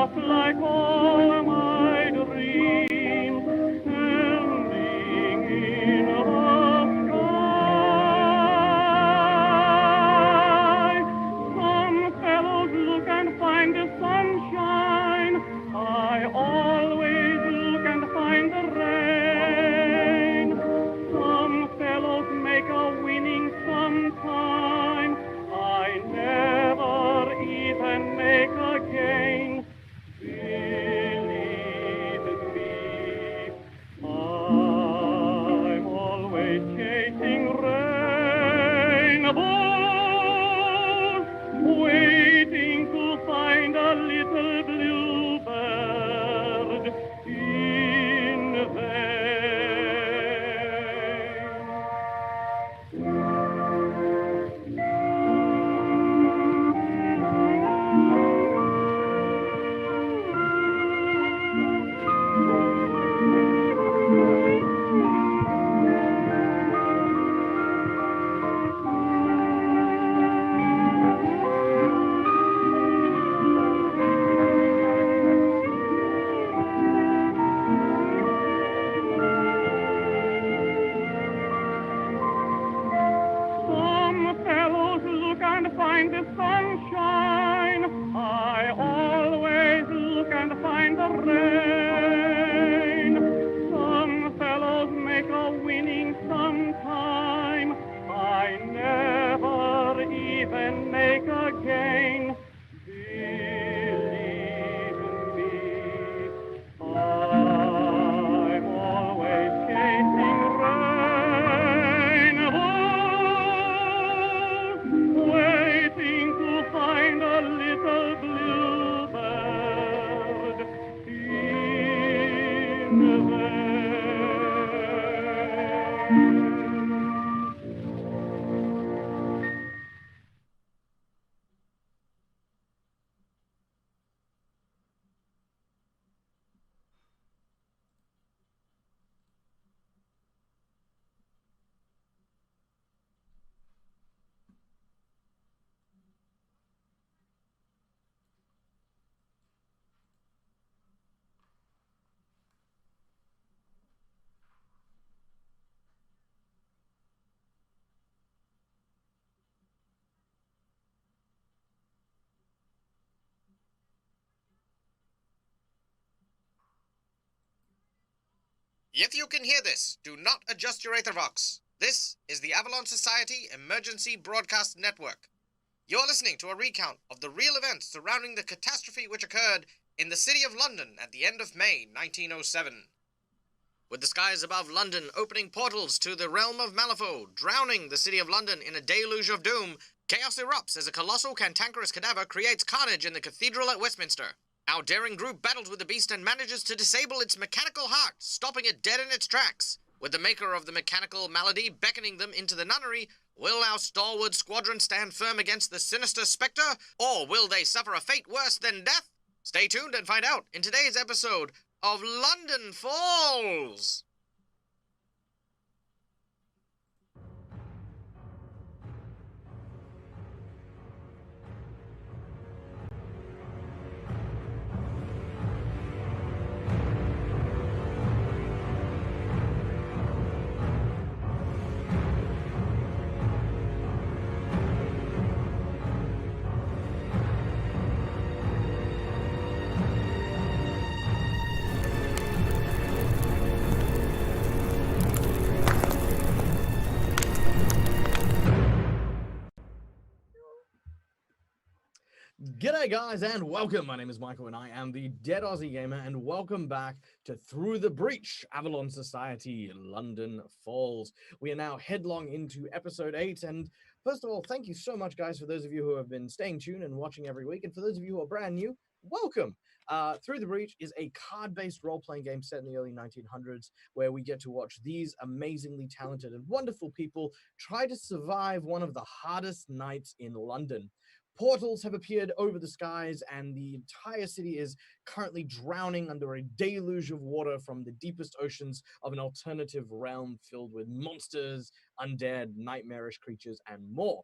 just like all my dreams, ending in the sky. Some fellows look and find the sunshine. I always look and find the rain. Some fellows make a winning sometime. I never even make a gain. Believe in me, I'm always chasing rainbows, waiting to find a little bluebird in Some fellows look and find the sunshine. I always look and find the rain. Some fellows make a winning sometime. I never even make a gain. Believe in me, I'm always chasing rainbows, waiting to find a little bluebird in the If you can hear this, do not adjust your Aethervox. This is the Avalon Society Emergency Broadcast Network. You're listening to a recount of the real events surrounding the catastrophe which occurred in the city of London at the end of May 1907. With the skies above London opening portals to the realm of Malifaux, drowning the city of London in a deluge of doom, chaos erupts as a colossal cantankerous cadaver creates carnage in the cathedral at Westminster. Our daring group battles with the beast and manages to disable its mechanical heart, stopping it dead in its tracks. With the maker of the mechanical malady beckoning them into the nunnery, will our stalwart squadron stand firm against the sinister spectre, or will they suffer a fate worse than death? Stay tuned and find out in today's episode of London Falls! G'day guys and welcome. My name is Michael and I am the Dead Aussie Gamer, and welcome back to Through the Breach, Avalon Society, London Falls. We are now headlong into episode 8, and first of all, thank you so much guys for those of you who have been staying tuned and watching every week, and for those of you who are brand new, welcome. Through the Breach is a card-based role-playing game set in the early 1900s where we get to watch these amazingly talented and wonderful people try to survive one of the hardest nights in London. Portals have appeared over the skies, and the entire city is currently drowning under a deluge of water from the deepest oceans of an alternative realm filled with monsters, undead, nightmarish creatures, and more.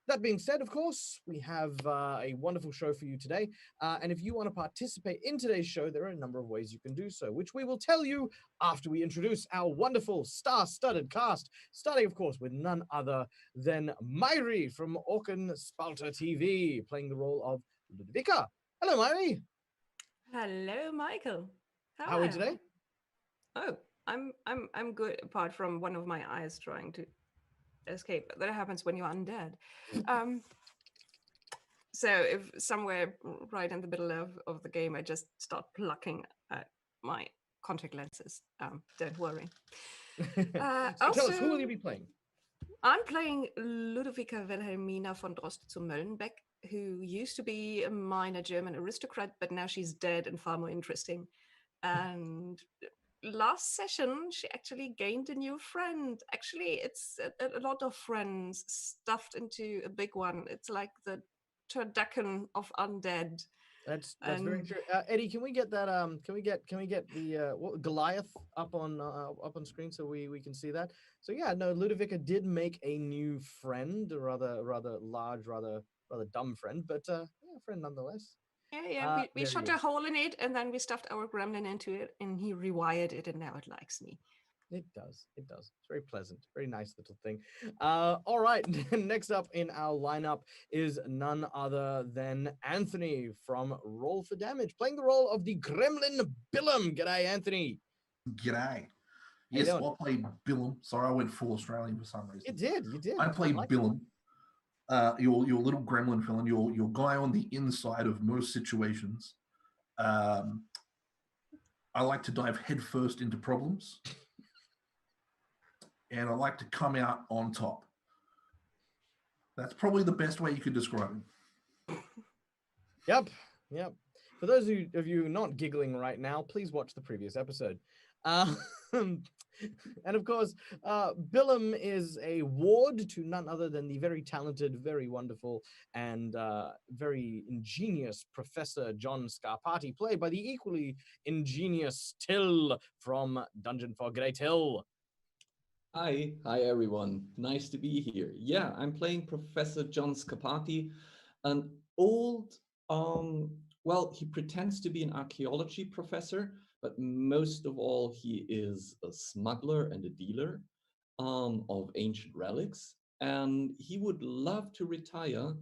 That being said, of course, we have a wonderful show for you today. And if you want to participate in today's show, there are a number of ways you can do so, which we will tell you after we introduce our wonderful star-studded cast, starting, of course, with none other than Myri from Orkan Spalter TV, playing the role of Ludvika. Hello, Myri. Hello, Michael. How are we today? Oh, I'm good. Apart from one of my eyes trying to escape. That happens when you're undead. Um, so if somewhere right in the middle of the game, I just start plucking at my contact lenses. Don't worry. So tell us, who will you be playing? I'm playing Ludovica Wilhelmina von Droste zu Möllenbeck, who used to be a minor German aristocrat, but now she's dead and far more interesting. And last session, she actually gained a new friend. Actually, it's a lot of friends stuffed into a big one. It's like the turducken of undead. That's very true. Eddie, can we get that? Can we get the Goliath up on screen so we can see that? So yeah, no, Ludovica did make a new friend, a rather large, rather dumb friend, but yeah, friend nonetheless. Yeah. We shot a hole in it, and then we stuffed our gremlin into it, and he rewired it, and now it likes me. It does. It's very pleasant. Very nice little thing. All right. Next up in our lineup is none other than Anthony from Roll for Damage, playing the role of the Gremlin Billum. G'day, Anthony. G'day. Yes, I played Billum. Sorry, I went full Australian for some reason. You did. I played Billum. Your little gremlin villain, your guy on the inside of most situations. I like to dive headfirst into problems. And I like to come out on top. That's probably the best way you could describe him. Yep. For those of you not giggling right now, please watch the previous episode. And of course, Billum is a ward to none other than the very talented, very wonderful, and very ingenious Professor John Scarpati, played by the equally ingenious Till from Dungeon for Great Hill. Hi everyone. Nice to be here. Yeah, I'm playing Professor John Scapati, an old, he pretends to be an archaeology professor, but most of all, he is a smuggler and a dealer of ancient relics, and he would love to retire,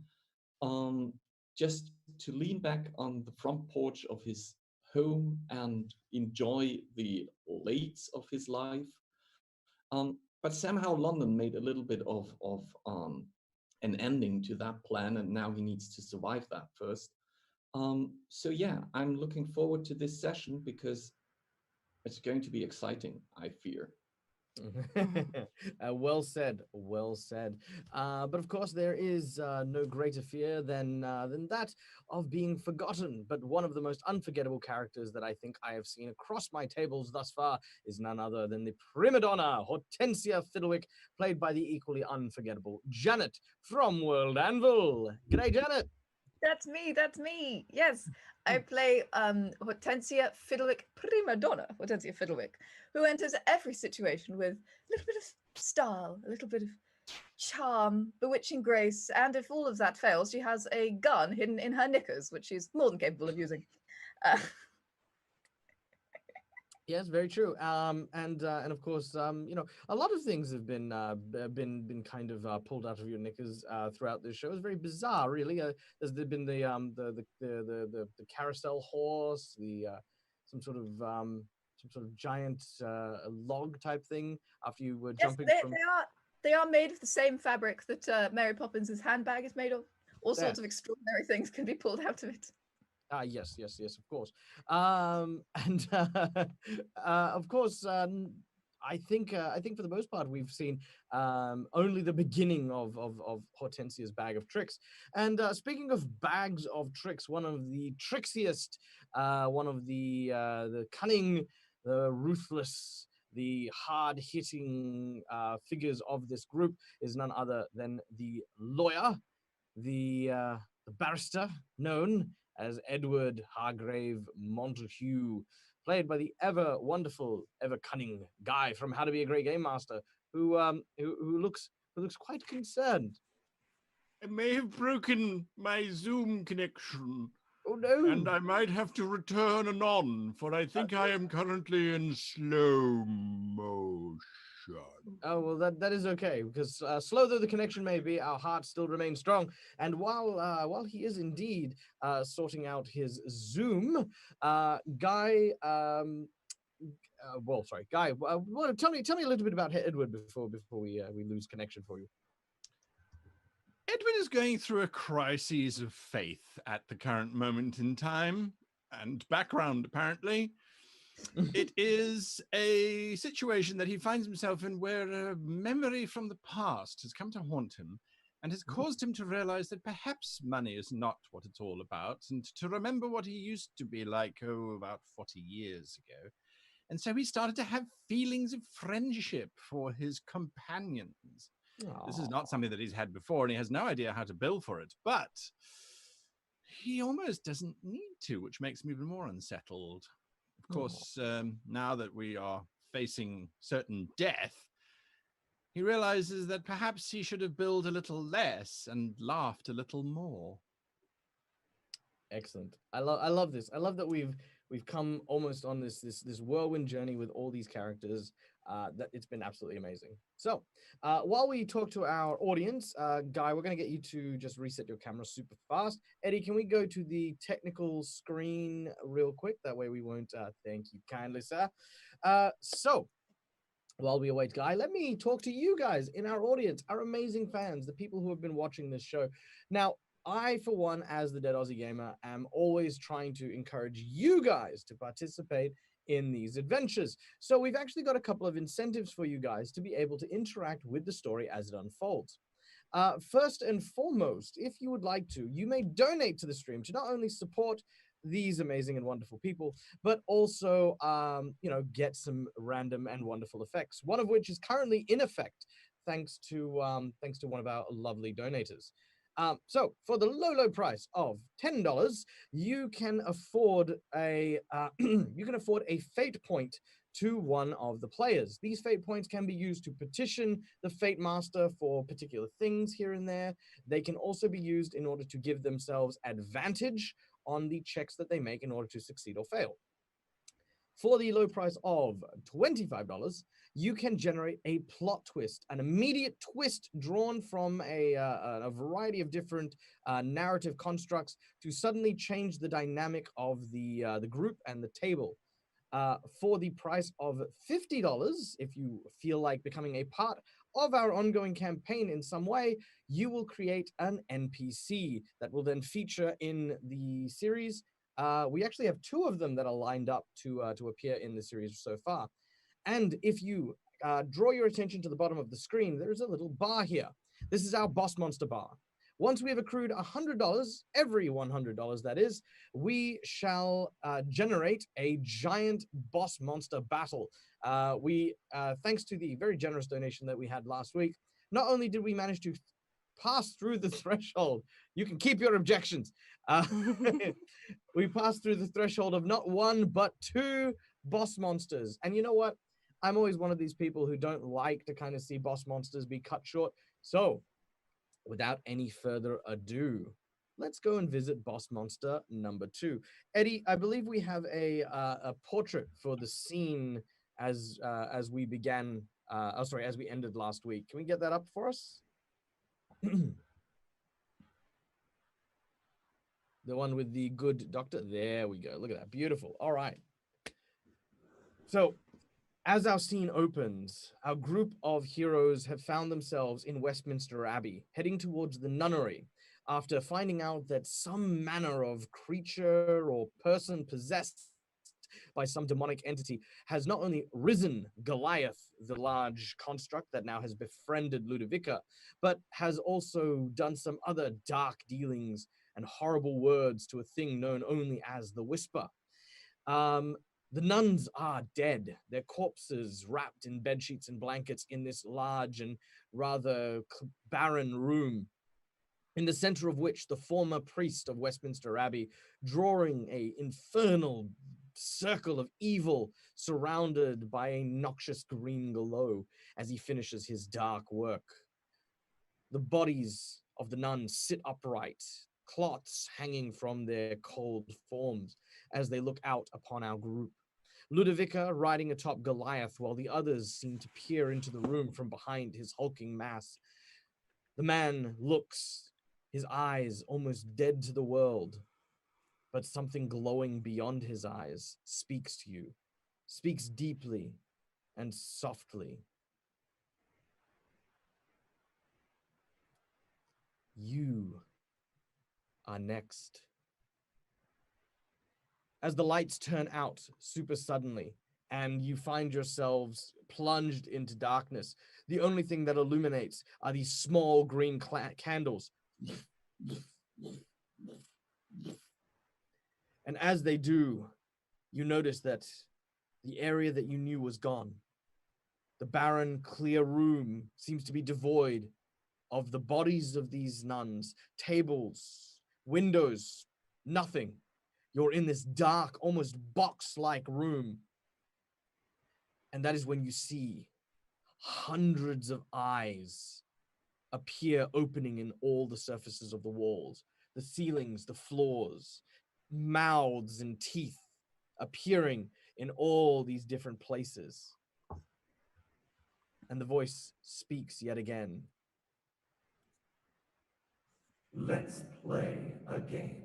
just to lean back on the front porch of his home and enjoy the lates of his life. But somehow London made a little bit of an ending to that plan, and now he needs to survive that first. So yeah, I'm looking forward to this session because it's going to be exciting, I fear. Well said. But of course, there is no greater fear than that of being forgotten. But one of the most unforgettable characters that I think I have seen across my tables thus far is none other than the prima donna Hortensia Fiddlewick, played by the equally unforgettable Janet from World Anvil. G'day, Janet. That's me. Yes, I play Hortensia Fiddlewick, prima donna Hortensia Fiddlewick, who enters every situation with a little bit of style, a little bit of charm, bewitching grace, and if all of that fails, she has a gun hidden in her knickers, which she's more than capable of using. Yes, very true. And of course, a lot of things have been kind of pulled out of your knickers throughout this show. It's very bizarre, really. There's been the carousel horse, some sort of giant log type thing after you were jumping. They are made of the same fabric that Mary Poppins' handbag is made of. All sorts of extraordinary things can be pulled out of it. Yes, of course. And of course, I think for the most part we've seen only the beginning of Hortensia's bag of tricks. And speaking of bags of tricks, one of the trixiest, one of the cunning, the ruthless, the hard-hitting figures of this group is none other than the lawyer, the barrister known as Edward Hargrave Montague, played by the ever wonderful, ever cunning Guy from How to Be a Great Game Master, who looks quite concerned. I may have broken my Zoom connection, Oh no! and I might have to return anon, for I think I am currently in slow motion. Oh well, that is okay because slow though the connection may be, our heart still remains strong. And while he is indeed sorting out his Zoom, Guy, well, sorry, Guy, tell me a little bit about Edward before we lose connection for you. Edwin is going through a crisis of faith at the current moment in time and background, apparently. It is a situation that he finds himself in where a memory from the past has come to haunt him and has caused him to realize that perhaps money is not what it's all about, and to remember what he used to be like, about 40 years ago. And so he started to have feelings of friendship for his companions. This is not something that he's had before, and he has no idea how to bill for it, but he almost doesn't need to, which makes me even more unsettled. Of course, now that we are facing certain death, he realizes that perhaps he should have billed a little less and laughed a little more. Excellent. I love this. I love that we've come almost on this whirlwind journey with all these characters. That it's been absolutely amazing. So while we talk to our audience, Guy, we're going to get you to just reset your camera super fast. Eddie, can we go to the technical screen real quick? That way we won't. Thank you kindly, sir. So while we await Guy, let me talk to you guys in our audience, our amazing fans, the people who have been watching this show. Now, I, for one, as the Dead Aussie Gamer, am always trying to encourage you guys to participate in these adventures. So we've actually got a couple of incentives for you guys to be able to interact with the story as it unfolds. First and foremost, if you would like to, you may donate to the stream to not only support these amazing and wonderful people, but also, get some random and wonderful effects. One of which is currently in effect, thanks to one of our lovely donators. So for the low price of $10, you can afford a fate point to one of the players. These fate points can be used to petition the Fate Master for particular things here and there. They can also be used in order to give themselves advantage on the checks that they make in order to succeed or fail. For the low price of $25, you can generate a plot twist, an immediate twist drawn from a variety of different narrative constructs to suddenly change the dynamic of the group and the table. For the price of $50, if you feel like becoming a part of our ongoing campaign in some way, you will create an NPC that will then feature in the series. We actually have two of them that are lined up to appear in the series so far. And if you draw your attention to the bottom of the screen, there is a little bar here. This is our boss monster bar. Once we have accrued $100, every $100 that is, we shall generate a giant boss monster battle. We, thanks to the very generous donation that we had last week, not only did we manage to pass through the threshold, you can keep your objections. We passed through the threshold of not one, but two boss monsters. And you know what? I'm always one of these people who don't like to kind of see boss monsters be cut short. So without any further ado, let's go and visit boss monster number 2. Eddie, I believe we have a portrait for the scene as we began. As we ended last week. Can we get that up for us? The one with the good doctor. There we go. Look at that. Beautiful. All right. So, as our scene opens, our group of heroes have found themselves in Westminster Abbey, heading towards the nunnery, after finding out that some manner of creature or person possessed by some demonic entity has not only risen Goliath, the large construct that now has befriended Ludovica, but has also done some other dark dealings and horrible words to a thing known only as the Whisper. The nuns are dead, their corpses wrapped in bedsheets and blankets in this large and rather barren room, in the center of which the former priest of Westminster Abbey, drawing a infernal circle of evil surrounded by a noxious green glow as he finishes his dark work. The bodies of the nuns sit upright, cloths hanging from their cold forms as they look out upon our group. Ludovica riding atop Goliath, while the others seem to peer into the room from behind his hulking mass. The man looks, his eyes almost dead to the world, but something glowing beyond his eyes speaks to you, speaks deeply and softly. You are next. As the lights turn out super suddenly and you find yourselves plunged into darkness, the only thing that illuminates are these small green candles. And as they do, you notice that the area that you knew was gone. The barren, clear room seems to be devoid of the bodies of these nuns, tables, windows, nothing. You're in this dark, almost box-like room. And that is when you see hundreds of eyes appear opening in all the surfaces of the walls, the ceilings, the floors, mouths and teeth appearing in all these different places. And the voice speaks yet again. Let's play a game.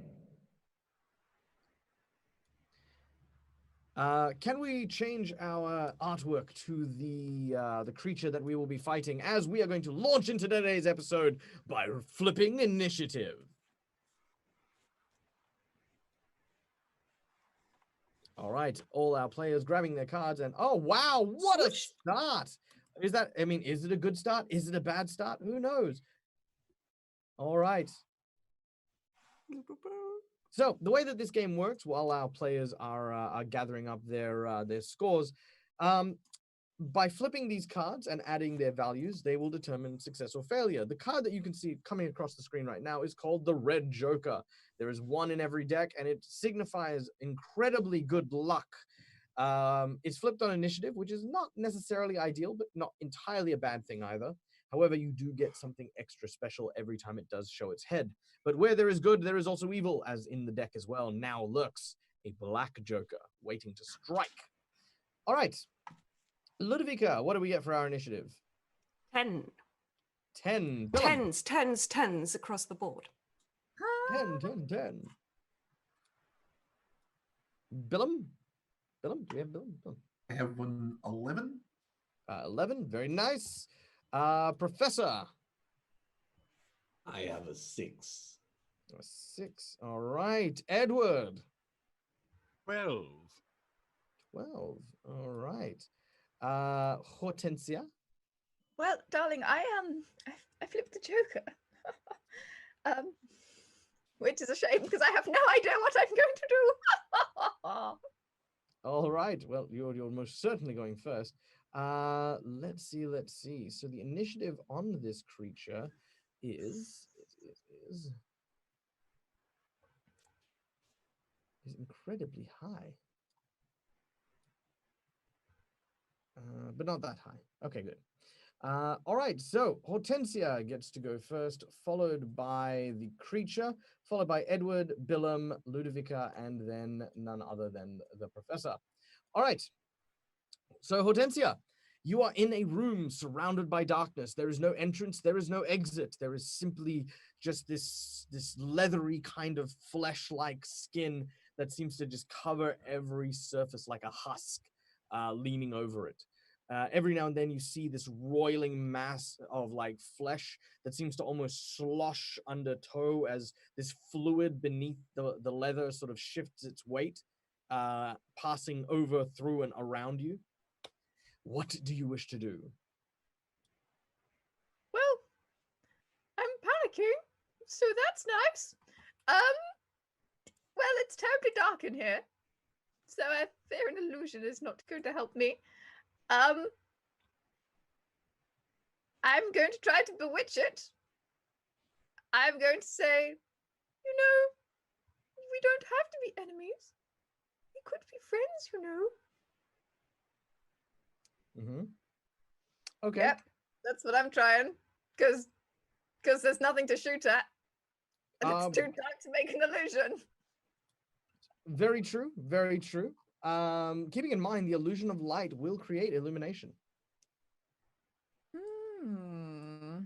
Can we change our artwork to the creature that we will be fighting, as we are going to launch into today's episode by flipping initiative? All right, all our players grabbing their cards, and oh wow, what a Swoosh. start! Is that? I mean, is it a good start? Is it a bad start? Who knows? All right. So the way that this game works, while our players are gathering up their scores, by flipping these cards and adding their values, they will determine success or failure. The card that you can see coming across the screen right now is called the Red Joker. There is one in every deck, and it signifies incredibly good luck. It's flipped on initiative, which is not necessarily ideal, but not entirely a bad thing either. However, you do get something extra special every time it does show its head. But where there is good, there is also evil, as in the deck as well. Now lurks a black joker waiting to strike. All right. Ludovica, what do we get for our initiative? 10. 10. Tens, tens, tens across the board. 10, 10, 10. Billum? Billum? Do we have Billum? Billum. I have one 11. 11. Very nice. Professor? I have a 6. A 6. All right. Edward? 12. 12. All right. Hortensia? Well, darling, I flipped the Joker. Which is a shame because I have no idea what I'm going to do. All right. Well, you're most certainly going first. Let's see. So the initiative on this creature is incredibly high. But not that high. Okay, good. All right, so Hortensia gets to go first, followed by the creature, followed by Edward, Billum, Ludovica, and then none other than the professor. All right. So Hortensia, you are in a room surrounded by darkness. There is no entrance. There is no exit. There is simply just this leathery kind of flesh-like skin that seems to just cover every surface like a husk, leaning over it. Every now and then you see this roiling mass of like flesh that seems to almost slosh under toe as this fluid beneath the leather sort of shifts its weight, passing over, through, and around you. What do you wish to do? Well, I'm panicking, so that's nice. Well, it's terribly dark in here, so I fear an illusion is not going to help me. I'm going to try to bewitch it. I'm going to say, you know, we don't have to be enemies. We could be friends, you know. Mm-hmm. Okay. Yep, that's what I'm trying. Because Because there's nothing to shoot at. And it's Um, too dark to make an illusion. Very true. Very true. Keeping in mind, the illusion of light will create illumination. Hmm.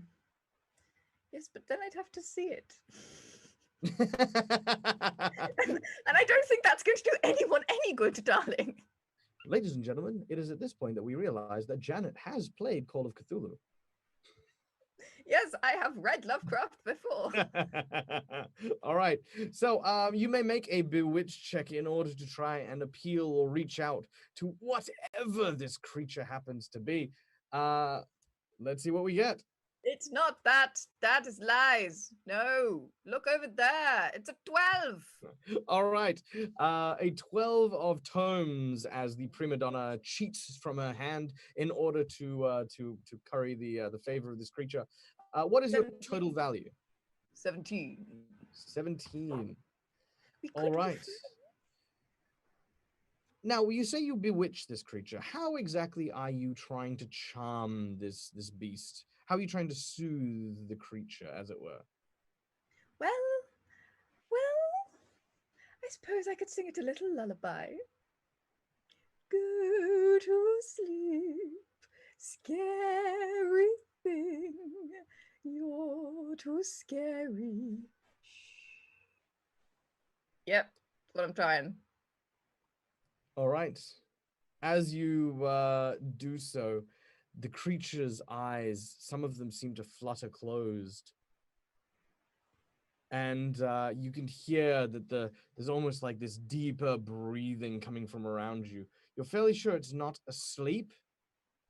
Yes, but then I'd have to see it. And I don't think that's going to do anyone any good, darling. Ladies and gentlemen, it is at this point that we realize that Janet has played Call of Cthulhu. Yes, I have read Lovecraft before. All right. So you may make a bewitch check in order to try and appeal or reach out to whatever this creature happens to be. Let's see what we get. It's not that. That is lies. No, look over there. It's a 12. All right. A 12 of tomes as the prima donna cheats from her hand in order to curry the favor of this creature. What is your 17. total value? 17. 17. We All could be right. friends. Now, you say you bewitch this creature. How exactly are you trying to charm this beast? How are you trying to soothe the creature, as it were? Well, I suppose I could sing it a little lullaby. Go to sleep, scary thing. You're too scary. Shh. Yep, that's what I'm trying. All right. As you do so, the creature's eyes, some of them seem to flutter closed. And you can hear that there's almost like this deeper breathing coming from around you. You're fairly sure it's not asleep.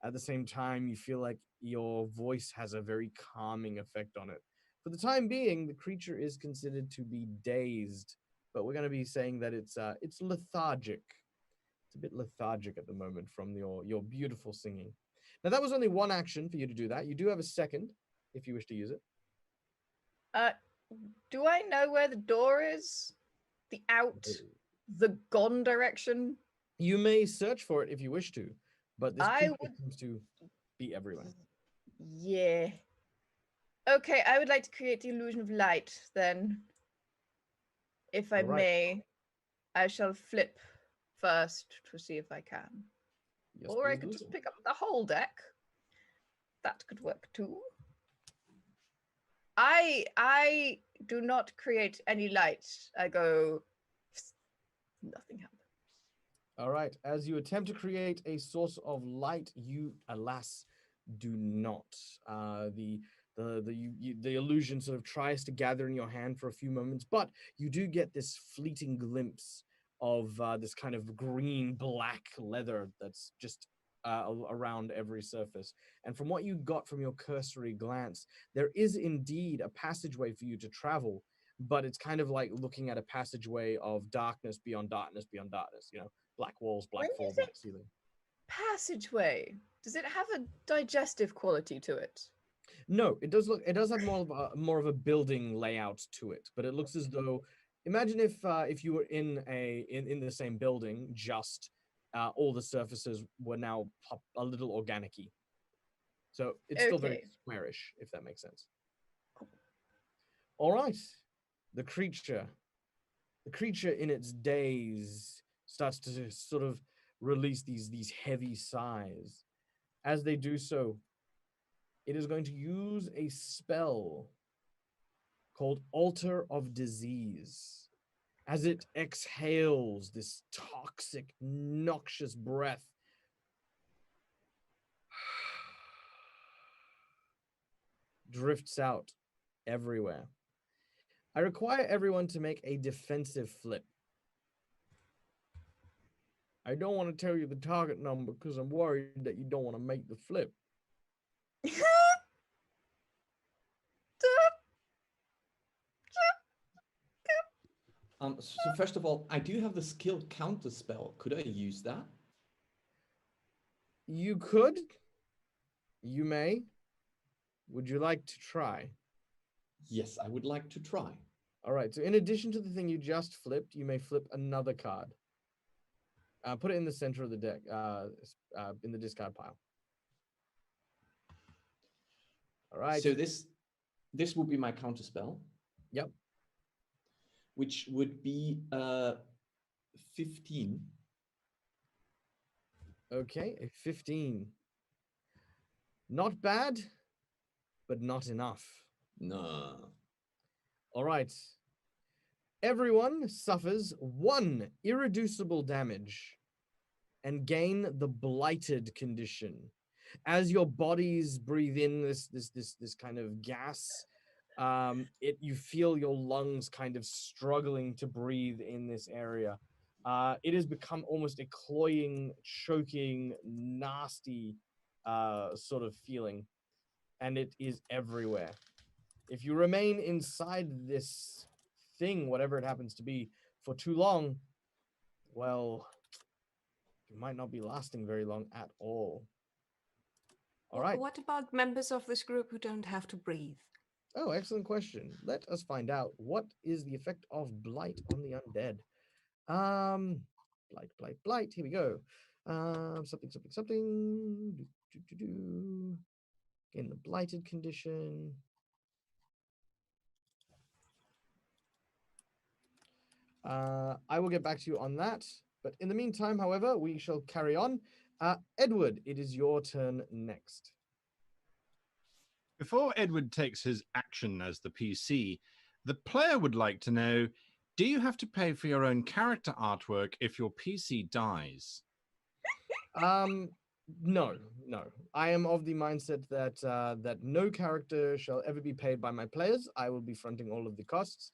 At the same time, you feel like your voice has a very calming effect on it. For the time being, the creature is considered to be dazed, but we're going to be saying that it's lethargic. It's a bit lethargic at the moment from your beautiful singing. Now, that was only one action for you to do that. You do have a second if you wish to use it. Do I know where the door is? The out, the gone direction? You may search for it if you wish to, but this I creature would- seems to be everywhere. Yeah. Okay, I would like to create the illusion of light then. If I All right. may, I shall flip first to see if I can. Yes, Or I please could do just so. pick up the whole deck. That could work too. I do not create any light. I go, nothing happens. All right. As you attempt to create a source of light, you, alas, do not. The illusion sort of tries to gather in your hand for a few moments, but you do get this fleeting glimpse of this kind of green black leather that's just around every surface. And from what you got from your cursory glance, there is indeed a passageway for you to travel, but it's kind of like looking at a passageway of darkness beyond darkness beyond darkness. You know, black walls, black When you floor, say black ceiling. passageway, does it have a digestive quality to it? No, it does look. It does have more of a building layout to it, but it looks as though. Imagine if you were in the same building, just all the surfaces were now a little organic-y. So it's still very Okay. squarish, if that makes sense. All right, the creature in its daze starts to sort of release these heavy sighs. As they do so, it is going to use a spell called Altar of Disease. As it exhales this toxic, noxious breath, drifts out everywhere. I require everyone to make a defensive flip. I don't want to tell you the target number because I'm worried that you don't want to make the flip. So first of all, I do have the skill counter spell. Could I use that? You could. You may. Would you like to try? Yes, I would like to try. All right. So in addition to the thing you just flipped, you may flip another card. Put it in the center of the deck, in the discard pile. All right. So this this would be my counter spell. Yep. Which would be 15. Okay, a 15. Not bad, but not enough. No. All right. Everyone suffers 1 irreducible damage and gain the blighted condition. As your bodies breathe in this kind of gas, you feel your lungs kind of struggling to breathe in this area. It has become almost a cloying, choking, nasty sort of feeling, and it is everywhere. If you remain inside this thing, whatever it happens to be, for too long, well, you might not be lasting very long at all. All right. What about members of this group who don't have to breathe? Oh, excellent question. Let us find out. What is the effect of blight on the undead? Blight. Here we go. Something. In the blighted condition. I will get back to you on that. But in the meantime, however, we shall carry on. Edward, it is your turn next. Before Edward takes his action as the PC, the player would like to know, do you have to pay for your own character artwork if your PC dies? No. I am of the mindset that no character shall ever be paid by my players. I will be fronting all of the costs.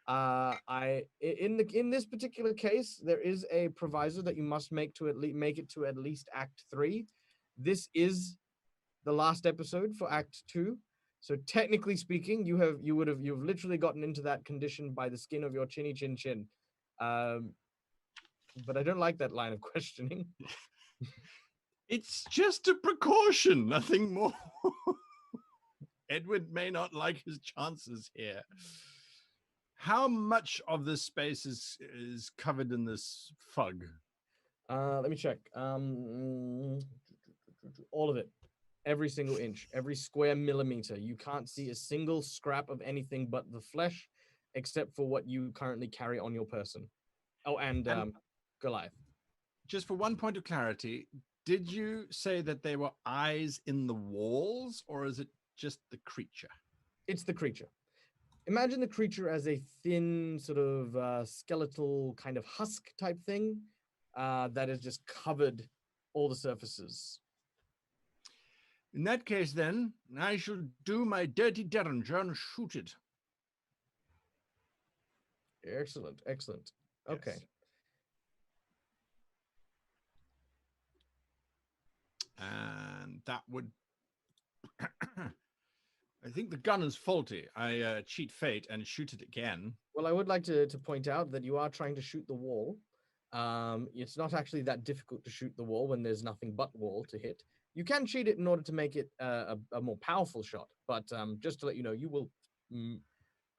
In this particular case, there is a proviso that you must make it to at least Act 3. This is the last episode for Act 2. So technically speaking, you've literally gotten into that condition by the skin of your chinny chin chin. But I don't like that line of questioning. It's just a precaution, nothing more. Edward may not like his chances here. How much of this space is covered in this fog? Let me check. All of it. Every single inch, every square millimeter. You can't see a single scrap of anything but the flesh, except for what you currently carry on your person. Oh, and Goliath. Just for one point of clarity, did you say that there were eyes in the walls, or is it just the creature? It's the creature. Imagine the creature as a thin, sort of skeletal kind of husk type thing that has just covered all the surfaces. In that case, then, I shall do my dirty derringer and shoot it. Excellent. Okay. Yes. And that would... I think the gun is faulty. I cheat fate and shoot it again. Well, I would like to point out that you are trying to shoot the wall. It's not actually that difficult to shoot the wall when there's nothing but wall to hit. You can cheat it in order to make it a more powerful shot, but just to let you know, you will,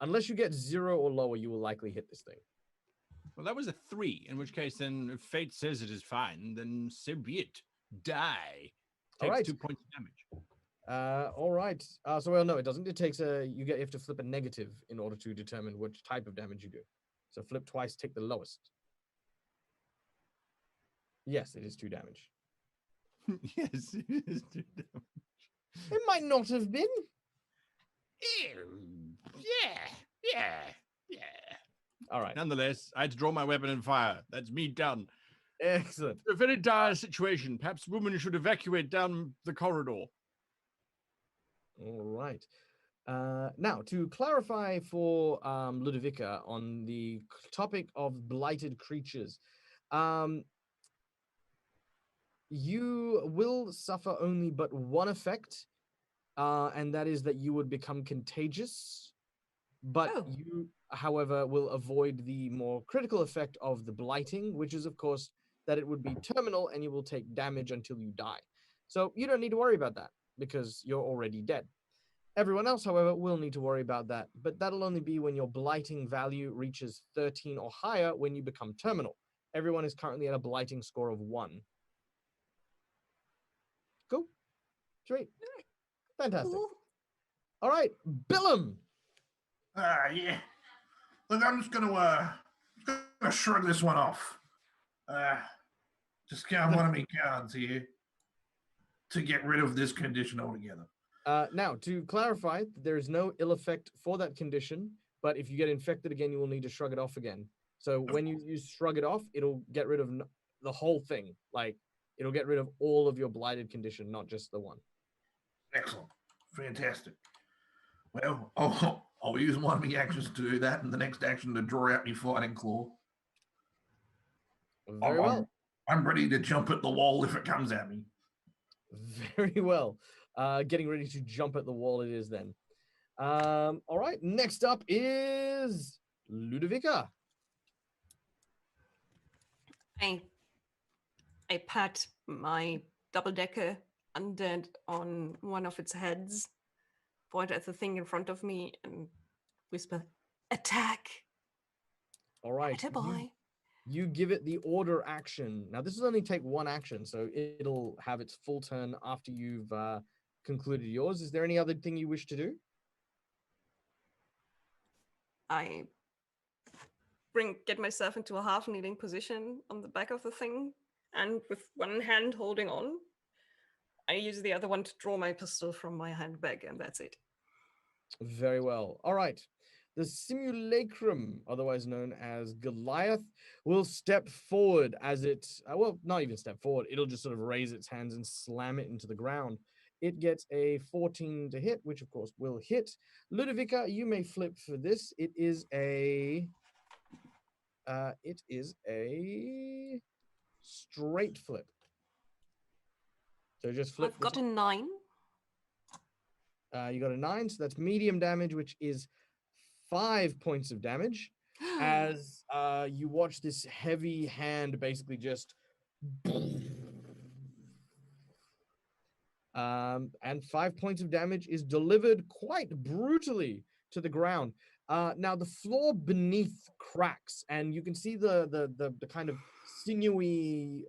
unless you get 0 or lower, you will likely hit this thing. Well, that was a 3, in which case then if fate says it is fine, then so be it. Die. Takes right. 2 points of damage. All right. Well, no, it doesn't. It takes you have to flip a negative in order to determine which type of damage you do. So flip twice, take the lowest. Yes, it is 2 damage. Yes, it is 2 damage. It might not have been. Yeah. All right. Nonetheless, I had to draw my weapon and fire. That's me done. Excellent. A very dire situation. Perhaps women should evacuate down the corridor. All right. Now, to clarify for Ludovica on the topic of blighted creatures, you will suffer only but one effect, and that is that you would become contagious. But you, however, will avoid the more critical effect of the blighting, which is, of course, that it would be terminal and you will take damage until you die. So you don't need to worry about that because you're already dead. Everyone else, however, will need to worry about that, but that'll only be when your blighting value reaches 13 or higher when you become terminal. Everyone is currently at a blighting score of 1. Cool. Sweet. Fantastic. Cool. All right, Billum. Yeah. Look, I'm just gonna shrug this one off. Just count one of me cards here to get rid of this condition altogether. Now, to clarify, there is no ill effect for that condition, but if you get infected again, you will need to shrug it off again. So when you shrug it off, it'll get rid of the whole thing. Like, it'll get rid of all of your blighted condition, not just the one. Excellent. Fantastic. Well, I'll use one of my actions to do that, and the next action to draw out my fighting claw. Very well. I'm ready to jump at the wall if it comes at me. Very well. Getting ready to jump at the wall it is then. All right, next up is Ludovica. I pat my double-decker undead on one of its heads, point at the thing in front of me, and whisper, "Attack!" All right. Atta boy. You give it the order action. Now, this will only take one action, so it'll have its full turn after you've concluded yours. Is there any other thing you wish to do? I get myself into a half-kneeling position on the back of the thing, and with one hand holding on, I use the other one to draw my pistol from my handbag, and that's it. Very well. All right. The simulacrum, otherwise known as Goliath, will step forward as it, well, not even step forward. It'll just sort of raise its hands and slam it into the ground. It gets a 14 to hit, which of course will hit. Ludovica, you may flip for this. It is a straight flip. So just flip. I've got a 9. You got a 9, so that's medium damage, which is 5 points of damage. As you watch this heavy hand basically just and 5 points of damage is delivered quite brutally to the ground. Now the floor beneath cracks, and you can see the kind of sinewy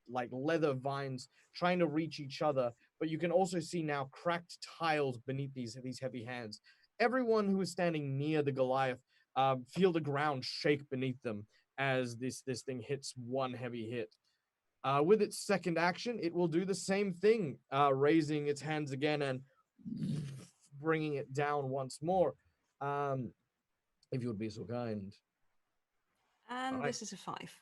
like leather vines trying to reach each other, but you can also see now cracked tiles beneath these heavy hands. Everyone who is standing near the Goliath feel the ground shake beneath them as this thing hits one heavy hit. With its second action, it will do the same thing, raising its hands again and bringing it down once more. If you would be so kind. And All right. this is a 5.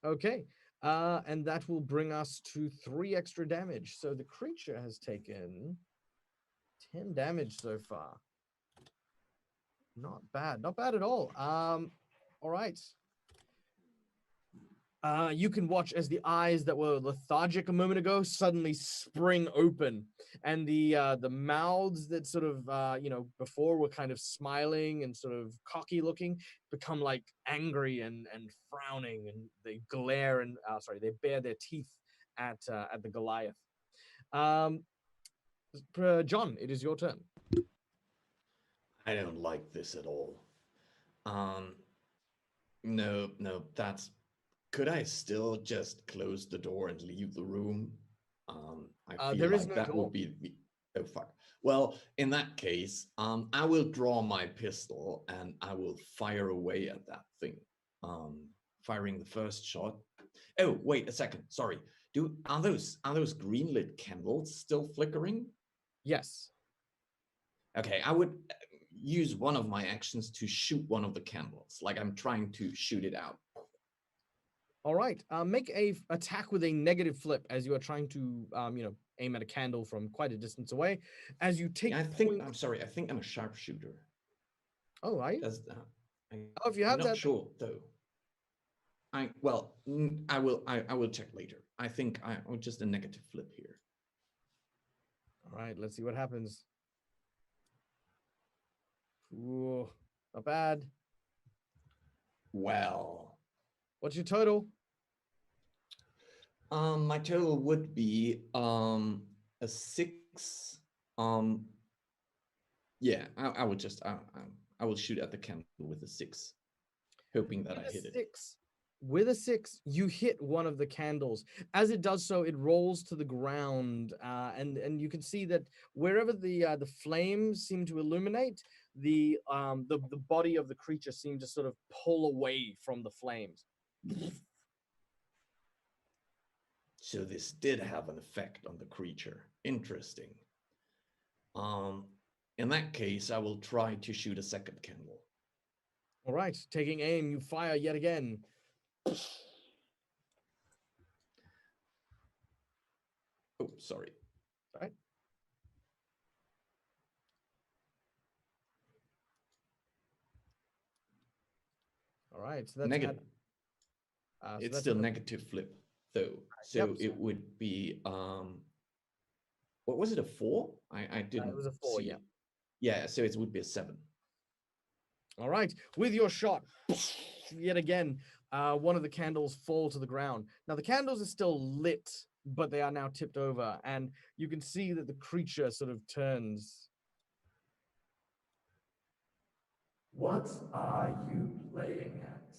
Okay. And that will bring us to 3 extra damage. So the creature has taken 10 damage so far. Not bad. Not bad at all. All right. You can watch as the eyes that were lethargic a moment ago suddenly spring open, and the mouths that sort of before were kind of smiling and sort of cocky looking become like angry and frowning, and they glare and they bare their teeth at the Goliath. John, it is your turn. I don't like this at all. No, that's. Could I still just close the door and leave the room? I feel there is like no that door. would be the. Oh fuck. Well, in that case, I will draw my pistol and I will fire away at that thing. Firing the first shot. Oh, wait a second. Sorry. Are those green lit candles still flickering? Yes. Okay, I would use one of my actions to shoot one of the candles, like I'm trying to shoot it out. All right. Make a attack with a negative flip as you are trying to, aim at a candle from quite a distance away. As you take. I think I'm a sharpshooter. Oh, are you? If you have I'm not that, sure though. I will check later. I think I'm just a negative flip here. All right. Let's see what happens. Ooh, not bad. Well, what's your total? My total would be a 6. Yeah, I will shoot at the candle with a 6, hoping that I hit it. 6. With a 6, you hit one of the candles. As it does so, it rolls to the ground, and you can see that wherever the flames seem to illuminate, the body of the creature seems to sort of pull away from the flames. So this did have an effect on the creature. Interesting. In that case, I will try to shoot a second candle. All right, taking aim, you fire yet again. Oh, sorry. All right. All right, so that's Negative. so It's that's still negative flip, though. So Yep. it would be what was it, a 4? I didn't it was a 4, see yeah. it. Yeah, so it would be a 7. All right, with your shot, yet again, one of the candles fall to the ground. Now the candles are still lit, but they are now tipped over, and you can see that the creature sort of turns. What are you playing at?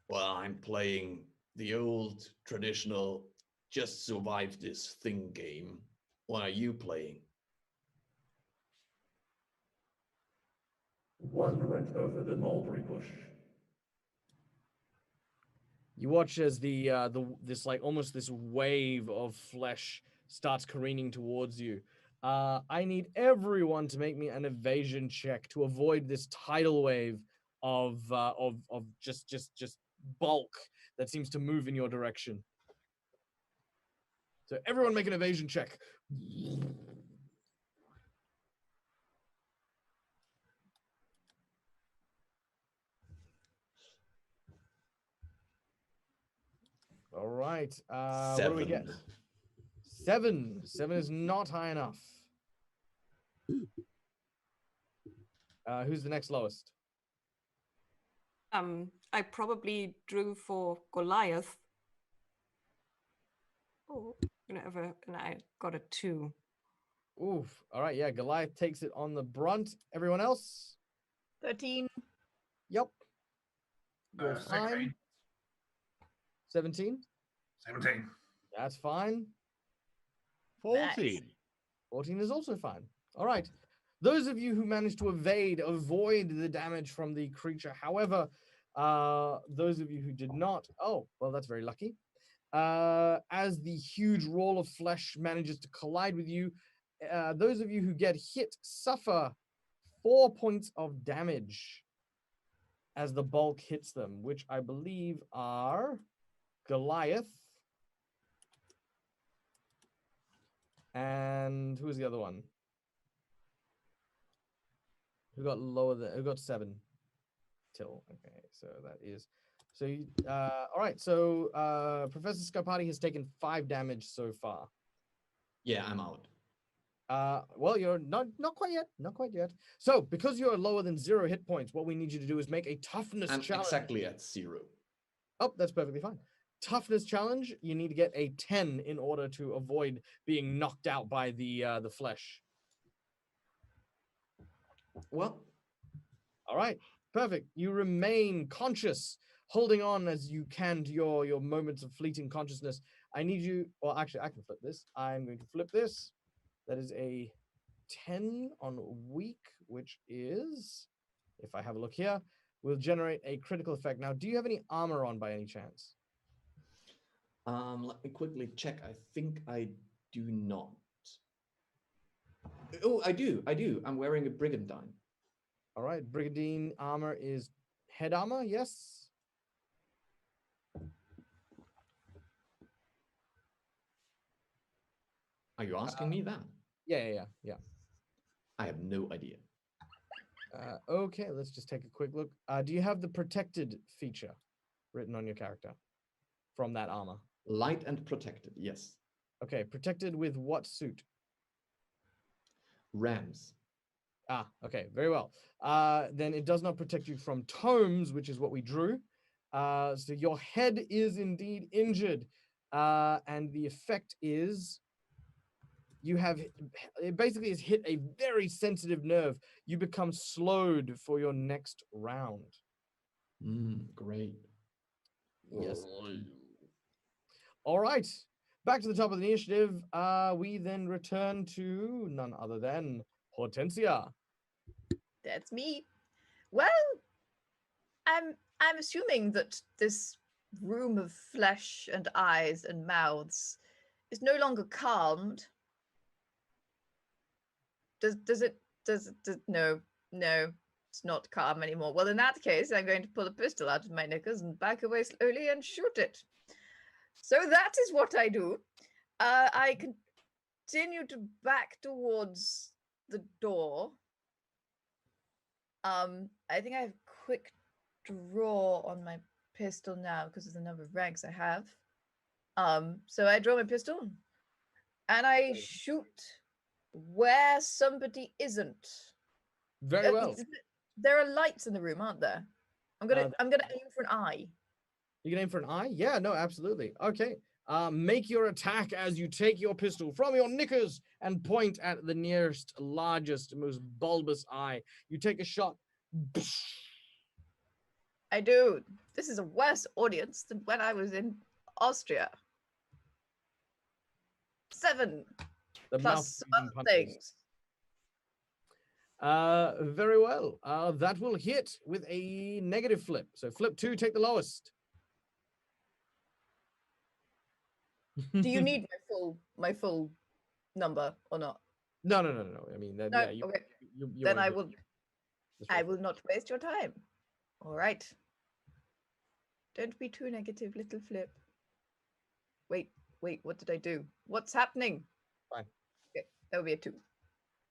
Well, I'm playing the old traditional just survive this thing game. What are you playing? One went over the mulberry bush. You watch as this like almost this wave of flesh starts careening towards you. I need everyone to make me an evasion check to avoid this tidal wave of just bulk that seems to move in your direction. So everyone make an evasion check. All right. What do we get? 7. 7 is not high enough. Who's the next lowest? I probably drew for Goliath. Oh, and I got a 2. Oof. All right. Yeah. Goliath takes it on the brunt. Everyone else? 13. Yep. You're 16. fine. 17? 17. That's fine. 14. 14 is also fine. All right. Those of you who managed to avoid the damage from the creature. However, those of you who did not, oh, well, that's very lucky. As the huge roll of flesh manages to collide with you, those of you who get hit suffer 4 points of damage as the bulk hits them, which I believe are Goliath and who's the other one? Who got 7? Till. Okay, so that is so you, all right, so Professor Scarpati has taken 5 damage so far. Yeah, I'm out. Well, you're not quite yet. So because you're lower than 0 hit points, what we need you to do is make a toughness I'm challenge. exactly at 0. Oh, that's perfectly fine. Toughness challenge, you need to get a 10 in order to avoid being knocked out by the flesh. Well, all right, perfect. You remain conscious, holding on as you can to your moments of fleeting consciousness. I need you, well, actually, I can flip this. I'm going to flip this. That is a 10 on weak, which is, if I have a look here, will generate a critical effect. Now, do you have any armor on by any chance? let me quickly check. I think I do not. Oh, I do. I'm wearing a brigandine. All right, brigandine armor is head armor, yes? Are you asking me that? Yeah. I have no idea. Okay, let's just take a quick look. Do you have the protected feature written on your character from that armor? Light and protected, yes. Okay, protected with what suit? Rams. Ah, okay, very well. Then it does not protect you from tomes, which is what we drew. So your head is indeed injured, and the effect is you have it basically has hit a very sensitive nerve. You become slowed for your next round. Great. Yes. All right. Back to the top of the initiative. We then return to none other than Hortensia. That's me. Well, I'm assuming that this room of flesh and eyes and mouths is no longer calmed. No, it's not calm anymore. Well, in that case, I'm going to pull a pistol out of my knickers and back away slowly and shoot it. So that is what I do. I continue to back towards the door. I think I have quick draw on my pistol now because of the number of ranks I have. So I draw my pistol and I shoot where somebody isn't. Very well. There are lights in the room, aren't there? I'm gonna aim for an eye. You can aim for an eye? Yeah, no, absolutely. Okay. Make your attack as you take your pistol from your knickers and point at the nearest, largest, most bulbous eye. You take a shot. I do. This is a worse audience than when I was in Austria. 7 The plus mouth other punches. things. Very well. That will hit with a negative flip. So flip 2, take the lowest. Do you need my full number or not? No. I mean, No. yeah. Okay. You Then are I good. will. Just I roll. will not waste your time. All right. Don't be too negative, little flip. Wait. What did I do? What's happening? Fine. Okay, that would be a 2.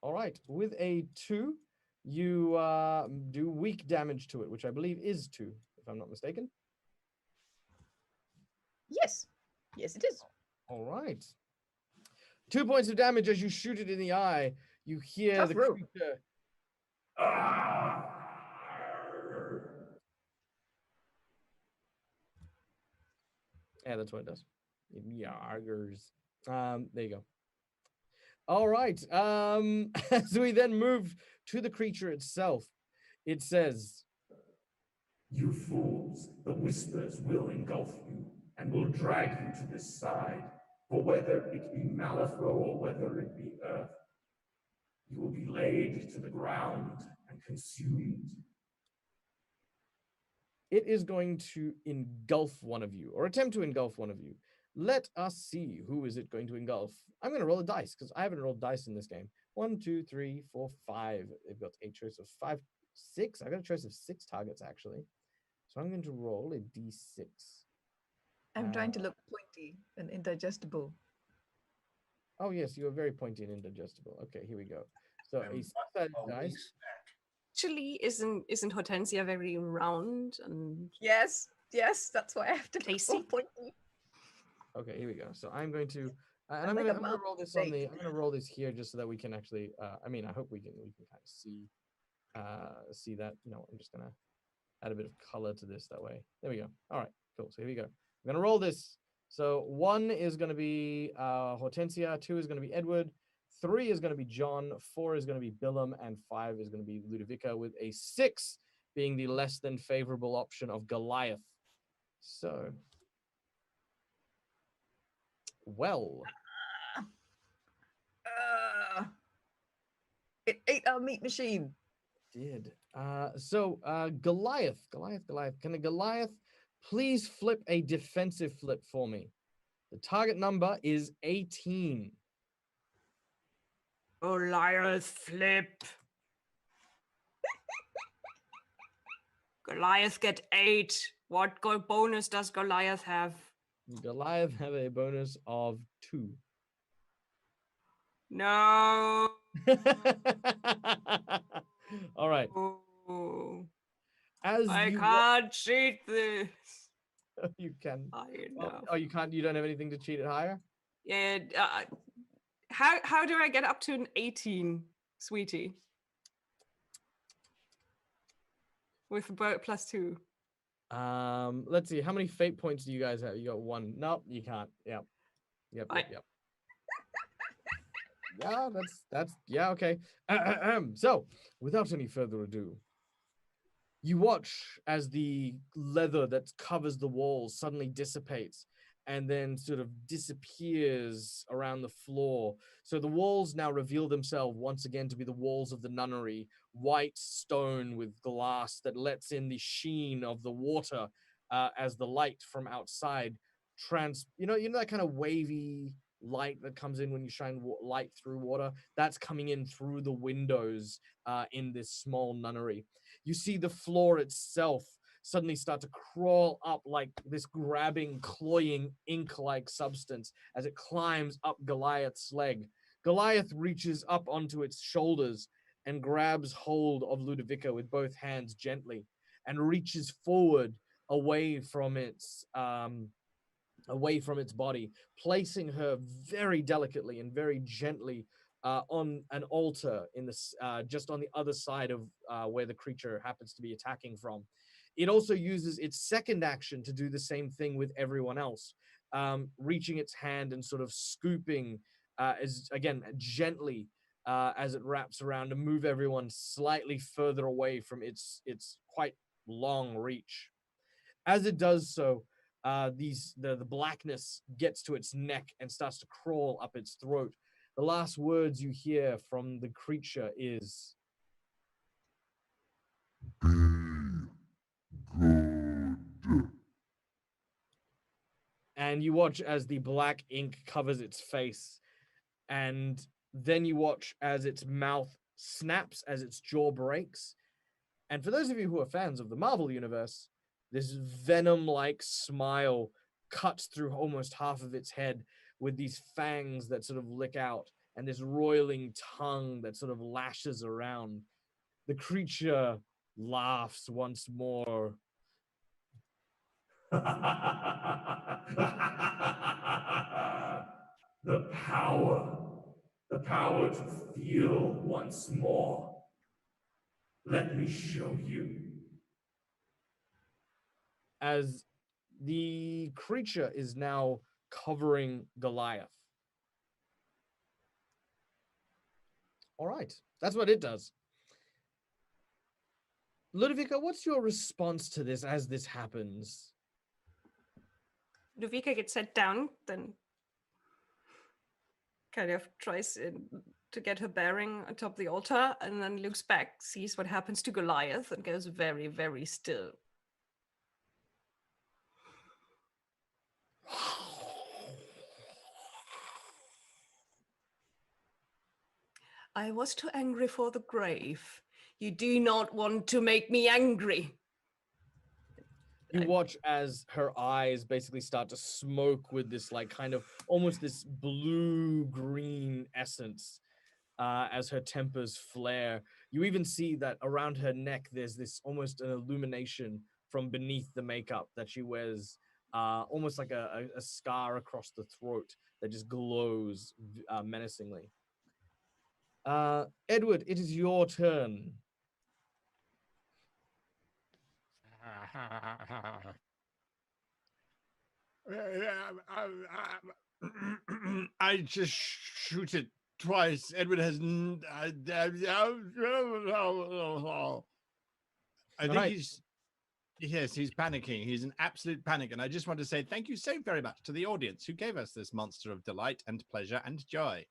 All right. With a 2, you do weak damage to it, which I believe is 2, if I'm not mistaken. Yes. Yes, it is. All right. 2 points of damage as you shoot it in the eye. You hear Tough the room. creature. Yeah, that's what it does. Yargers. There you go. All right. As we then move to the creature itself, it says, You fools, the whispers will engulf you and will drag you to this side, for whether it be Malifaux or whether it be Earth, you will be laid to the ground and consumed. it is going to engulf one of you, or attempt to engulf one of you. Let us see who is it going to engulf. I'm going to roll a dice because I haven't rolled dice in this game. 1, 2, 3, 4, 5. They've got a choice of 5, 6. I got a choice of 6 targets actually. So I'm going to roll a d6. I'm trying to look pointy and indigestible. Oh yes, you are very pointy and indigestible. Okay, here we go. So a 6-sided dice. Actually, isn't Hortensia very round and Yes, that's why I have to look Tasty. so pointy. Okay, here we go. So I'm going to, and I'm I'm like going a to mountain roll this on the. steak. I'm going to roll this here just so that we can actually. I mean, I hope we can kind of see that. You know, I'm just going to add a bit of color to this that way. There we go. All right, cool. So here we go. I'm going to roll this. So 1 is going to be Hortensia. 2 is going to be Edward. 3 is going to be John. 4 is going to be Billum, and 5 is going to be Ludovica, with a 6 being the less than favorable option of Goliath. So. Well, It ate our meat machine. did. So Goliath. Can a Goliath please flip a defensive flip for me? The target number is 18. Goliath flip. Goliath get 8. What bonus does Goliath have? Goliath have a bonus of 2. No. All right. I can't cheat this. You can. I Oh, know. you can't. You don't have anything to cheat it higher. Yeah. How do I get up to an 18, sweetie? With +2. Let's see. How many fate points do you guys have? You got 1. Nope, you can't. Yep. Yeah, that's yeah, okay. So, without any further ado, you watch as the leather that covers the walls suddenly dissipates and then sort of disappears around the floor. So the walls now reveal themselves once again to be the walls of the nunnery, white stone with glass that lets in the sheen of the water as the light from outside you know that kind of wavy light that comes in when you shine light through water. That's coming in through the windows in this small nunnery. You see the floor itself suddenly start to crawl up like this grabbing, cloying, ink like substance as it climbs up Goliath's leg. Goliath reaches up onto its shoulders and grabs hold of Ludovica with both hands gently and reaches forward away from its body, placing her very delicately and very gently on an altar in this just on the other side of where the creature happens to be attacking from. It also uses its second action to do the same thing with everyone else, reaching its hand and sort of scooping as again gently as it wraps around to move everyone slightly further away from its quite long reach. As it does so, the blackness gets to its neck and starts to crawl up its throat. The last words you hear from the creature is, Be good. and you watch as the black ink covers its face, and then you watch as its mouth snaps as its jaw breaks. And for those of you who are fans of the Marvel universe, this venom like smile cuts through almost half of its head with these fangs that sort of lick out and this roiling tongue that sort of lashes around. The creature laughs once more. The power. The power to feel once more. Let me show you. As the creature is now covering Goliath. All right, that's what it does. Ludovica, what's your response to this as this happens? Ludovica gets set down, then kind of tries to get her bearing atop the altar, and then looks back, sees what happens to Goliath, and goes very, very still. I was too angry for the grave. You do not want to make me angry. You watch as her eyes basically start to smoke with this like kind of almost this blue green essence as her tempers flare. You even see that around her neck there's this almost an illumination from beneath the makeup that she wears, almost like a scar across the throat that just glows menacingly. Edward, it is your turn. I just shoot it twice. Edward has. I think right. he's. Yes, he's panicking. He's in absolute panic. And I just want to say thank you so very much to the audience who gave us this monster of delight and pleasure and joy.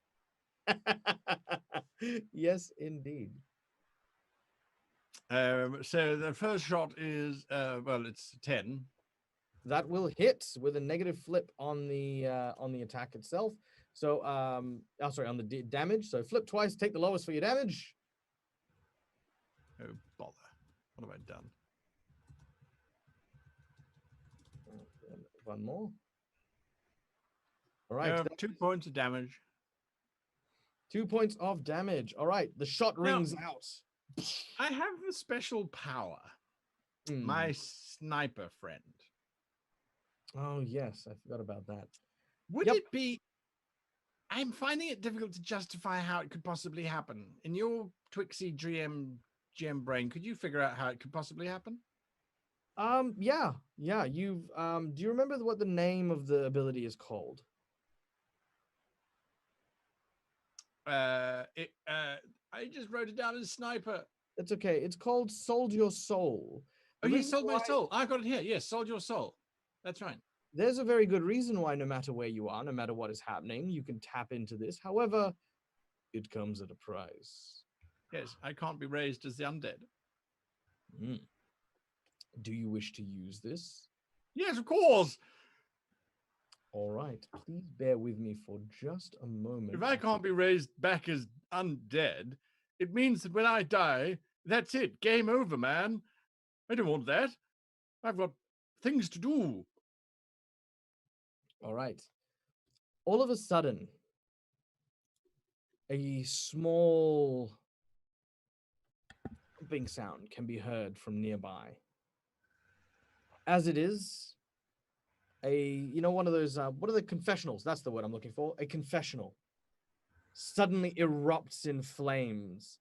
Yes, indeed. So the first shot is, well, it's 10. That will hit with a negative flip on the attack itself. So, sorry, on the damage. So flip twice, take the lowest for your damage. Oh, bother. What have I done? One more. All right. 2 points of damage. 2 points of damage. All right. The shot rings out. I have a special power. My sniper friend. Oh, yes. I forgot about that. Would it be... I'm finding it difficult to justify how it could possibly happen. In your Twixie GM brain, could you figure out how it could possibly happen? Yeah. You've do you remember what the name of the ability is called? I just wrote it down as sniper. It's okay. It's called Sold Your Soul. Oh, The you reason sold my why- soul. I got it here. Yes, sold your soul. That's right. There's a very good reason why no matter where you are, no matter what is happening, you can tap into this. However, it comes at a price. Yes, I can't be raised as the undead. Mm. Do you wish to use this? Yes, of course. All right. Please bear with me for just a moment. If I can't be raised back as undead, it means that when I die, that's it. Game over, man. I don't want that. I've got things to do. All right. All of a sudden, a small thumping sound can be heard from nearby. As it is, one of those, what are the confessionals? That's the word I'm looking for. A confessional suddenly erupts in flames.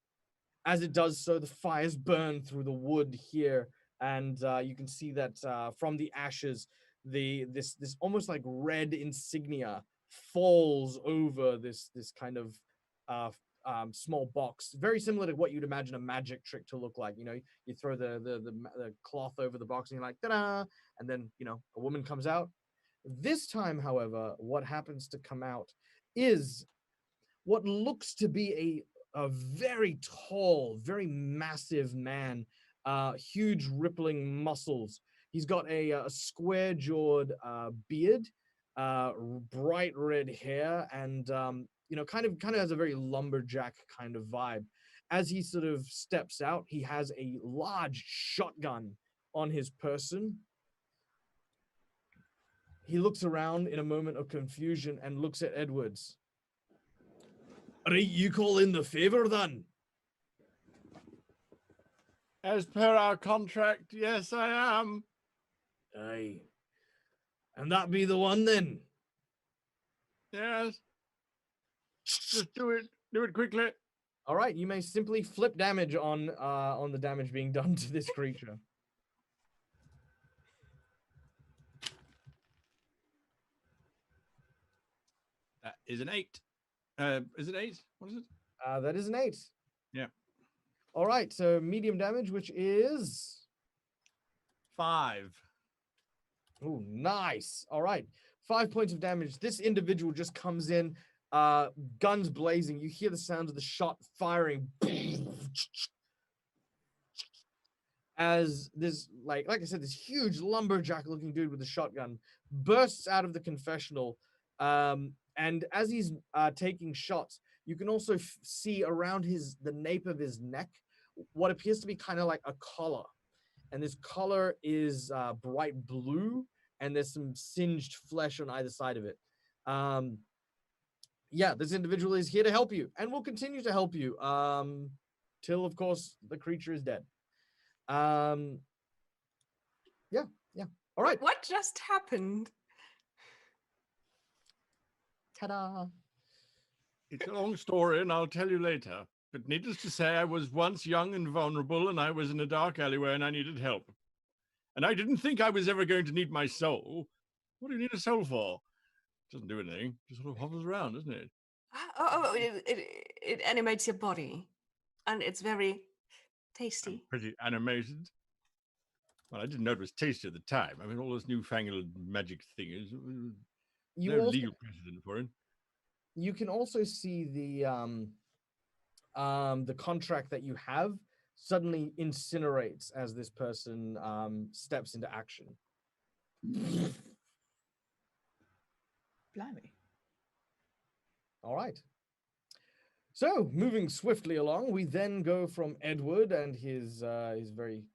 As it does so, the fires burn through the wood here, and you can see that from the ashes, this almost like red insignia falls over this kind of small box, very similar to what you'd imagine a magic trick to look like. You know, you throw the cloth over the box, and you're like, ta-da! And then a woman comes out. This time, however, what happens to come out is what looks to be a very tall, very massive man, huge rippling muscles. He's got a square-jawed beard, bright red hair, and kind of has a very lumberjack kind of vibe. As he sort of steps out, he has a large shotgun on his person. He looks around in a moment of confusion and looks at Edwards. Right, you call in the favor then? As per our contract, yes, I am. Aye. And that be the one then? Yes. Just do it. Do it quickly. All right, you may simply flip damage on the damage being done to this creature. That is an 8. Is it 8? What is it? That is an 8. Yeah. All right, so medium damage, which is 5. Oh, nice. All right, 5 points of damage. This individual just comes in, guns blazing. You hear the sounds of the shot firing. As this, like I said, this huge lumberjack-looking dude with a shotgun bursts out of the confessional. And as he's taking shots, you can also see around the nape of his neck what appears to be kind of like a collar. And this collar is bright blue, and there's some singed flesh on either side of it. Yeah, this individual is here to help you and will continue to help you till, of course, the creature is dead. Yeah. All right. What just happened? Ta-da. It's a long story, and I'll tell you later. But needless to say, I was once young and vulnerable, and I was in a dark alleyway, and I needed help. And I didn't think I was ever going to need my soul. What do you need a soul for? It doesn't do anything. It just sort of hovers around, doesn't it? It animates your body, and it's very tasty. Pretty animated. Well, I didn't know it was tasty at the time. I mean, all this newfangled magic thing is no legal precedent for it. You can also see the contract that you have suddenly incinerates as this person steps into action. Blimey. All right. So, moving swiftly along, we then go from Edward and his very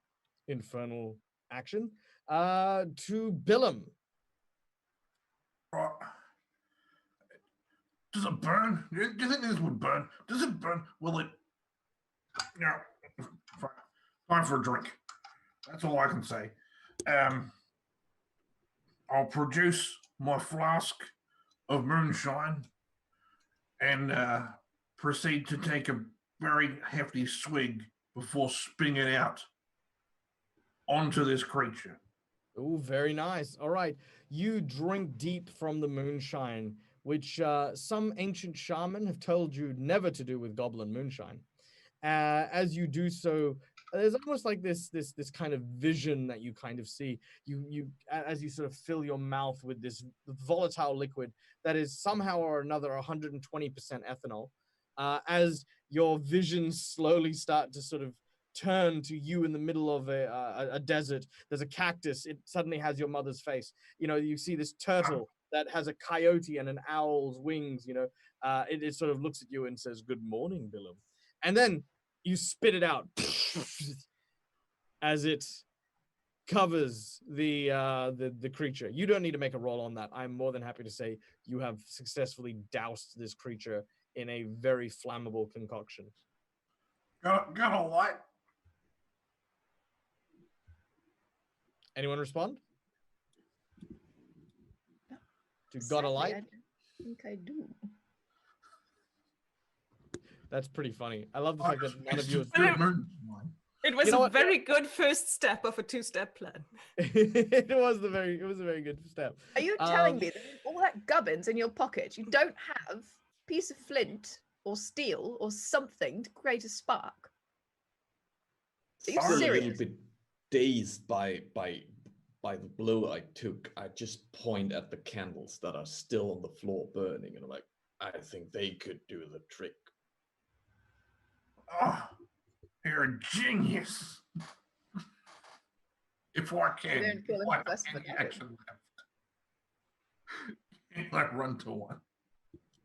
infernal action to Billum. Right. Does it burn? Do you think this would burn? Does it burn? Will it? Yeah. Time for a drink. That's all I can say. I'll produce my flask of moonshine and proceed to take a very hefty swig before spitting it out onto this creature. Oh, very nice. All right. You drink deep from the moonshine, which some ancient shaman have told you never to do with goblin moonshine. As you do so, there's almost like this kind of vision that you kind of see. As you sort of fill your mouth with this volatile liquid that is somehow or another 120% ethanol. As your visions slowly start to sort of turn to you in the middle of a desert, there's a cactus. It suddenly has your mother's face. You know, you see this turtle that has a coyote and an owl's wings. You know, it sort of looks at you and says, "Good morning, Billum," and then you spit it out as it covers the creature. You don't need to make a roll on that. I'm more than happy to say you have successfully doused this creature in a very flammable concoction. Got a light? Anyone respond? To got a Sadly, light? I don't think I do. That's pretty funny. I love the fact that none of you It's have... just good moonshine. It was You know a what? very good first step of a two-step plan. it was a very good step. Are you telling me that all that gubbins in your pocket, you don't have a piece of flint or steel or something to create a spark? Are you I'm a little serious? bit dazed by the blow I took. I just point at the candles that are still on the floor burning, and I'm like, I think they could do the trick. Oh, you're a genius. If I can, don't kill if him I have less than any I do. action left. Like run to one.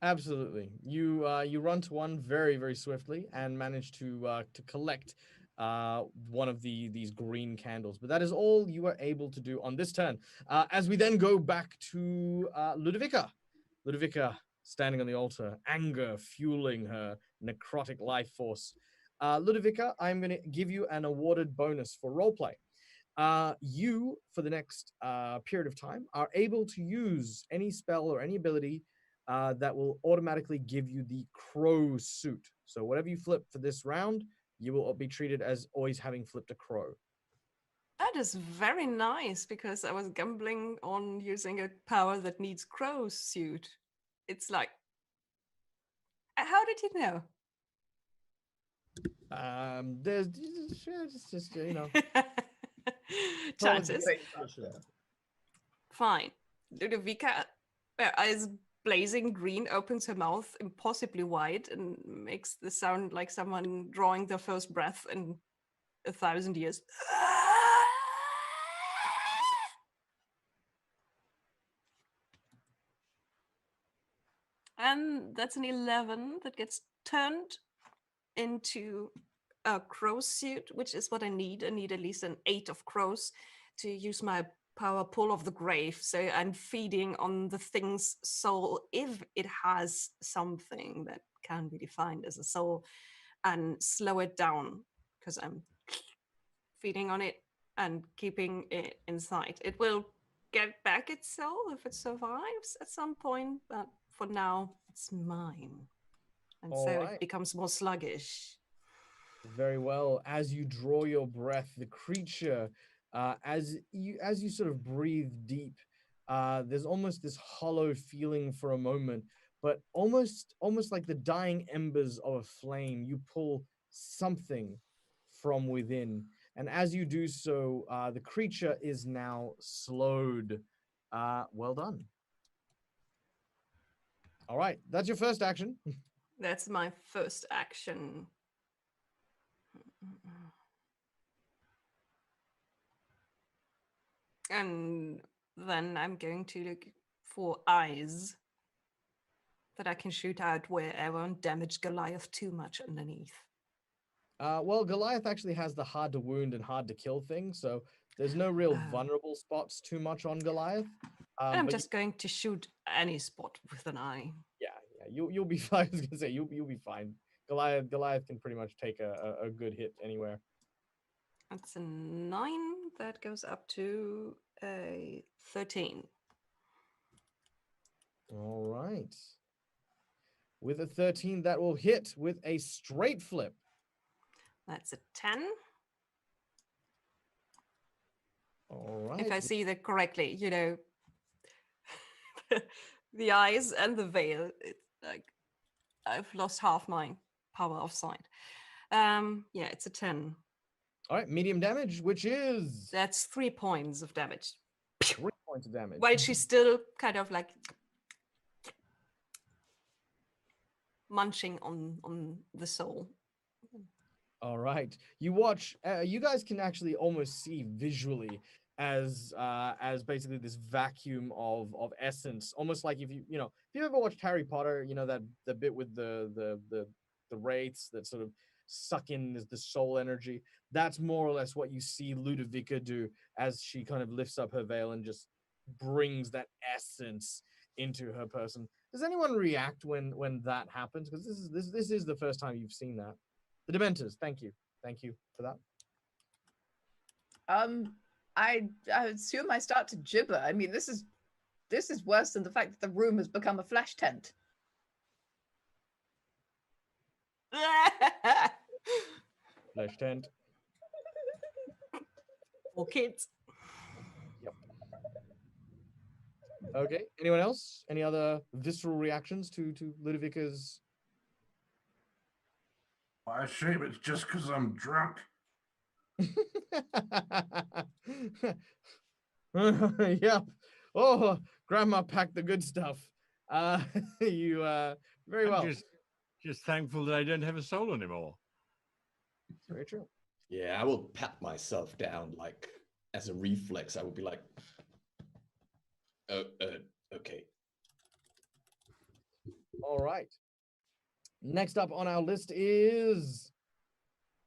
Absolutely. You run to one very, very swiftly and manage to collect one of these green candles. But that is all you are able to do on this turn. As we then go back to Ludovica. Ludovica standing on the altar, anger fueling her necrotic life force. Ludovica, I'm going to give you an awarded bonus for roleplay. You, for the next period of time, are able to use any spell or any ability that will automatically give you the crow suit. So whatever you flip for this round, you will be treated as always having flipped a crow. That is very nice because I was gambling on using a power that needs crow suit. It's like, how did you know? There's just you know, Chances. Fine. Ludovica, her eyes blazing green, opens her mouth impossibly wide and makes the sound like someone drawing their first breath in 1,000 years. And that's an 11 that gets turned into a crow suit, which is what I need. I need at least an 8 of crows to use my power pull of the grave. So I'm feeding on the thing's soul, if it has something that can be defined as a soul, and slow it down because I'm feeding on it and keeping it inside. It will get back its soul if it survives at some point, but for now it's mine. And All so right. it becomes more sluggish. Very well. As you draw your breath, the creature, as you sort of breathe deep, there's almost this hollow feeling for a moment, but almost like the dying embers of a flame. You pull something from within, and as you do so, the creature is now slowed. Well done. All right, that's your first action. That's my first action. And then I'm going to look for eyes that I can shoot out where I won't damage Goliath too much underneath. Well, Goliath actually has the hard to wound and hard to kill thing, so there's no real vulnerable spots too much on Goliath. I'm but just going to shoot any spot with an eye. yeah, you'll be fine. I was gonna say you'll be fine. Goliath can pretty much take a good hit anywhere. That's a 9. That goes up to a 13. All right. With a 13, that will hit with a straight flip. That's a 10. All right. If I see that correctly, you know, The eyes and the veil. It's like I've lost half my power of sight. Yeah, it's a 10. All right, medium damage, which is That's 3 points of damage. 3 points of damage. While she's still kind of like munching on the soul. All right, you watch. You guys can actually almost see visually as basically this vacuum of essence, almost like if you ever watched Harry Potter, you know that the bit with the wraiths that sort of suck in the soul energy. That's more or less what you see Ludovica do as she kind of lifts up her veil and just brings that essence into her person. Does anyone react when that happens? Because this is the first time you've seen that. The Dementors, thank you for that. I assume I start to gibber. I mean, this is worse than the fact that the room has become a flash tent. Flesh tent. For kids. Yep. Okay. Anyone else? Any other visceral reactions to Ludovica's? I assume it's just because I'm drunk. Yep. Oh, Grandma packed the good stuff. You very well. I'm just thankful that I don't have a soul anymore. Very true. Yeah, I will pat myself down like as a reflex. I would be like, okay. All right. Next up on our list is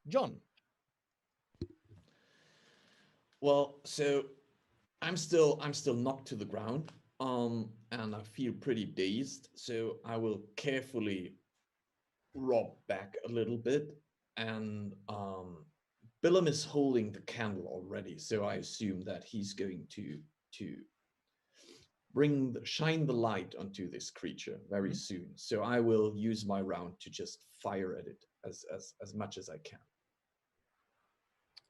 John. Well, so I'm still knocked to the ground, and I feel pretty dazed. So I will carefully rob back a little bit, and Billum is holding the candle already. So I assume that he's going to shine the light onto this creature very soon. So I will use my round to just fire at it as much as I can.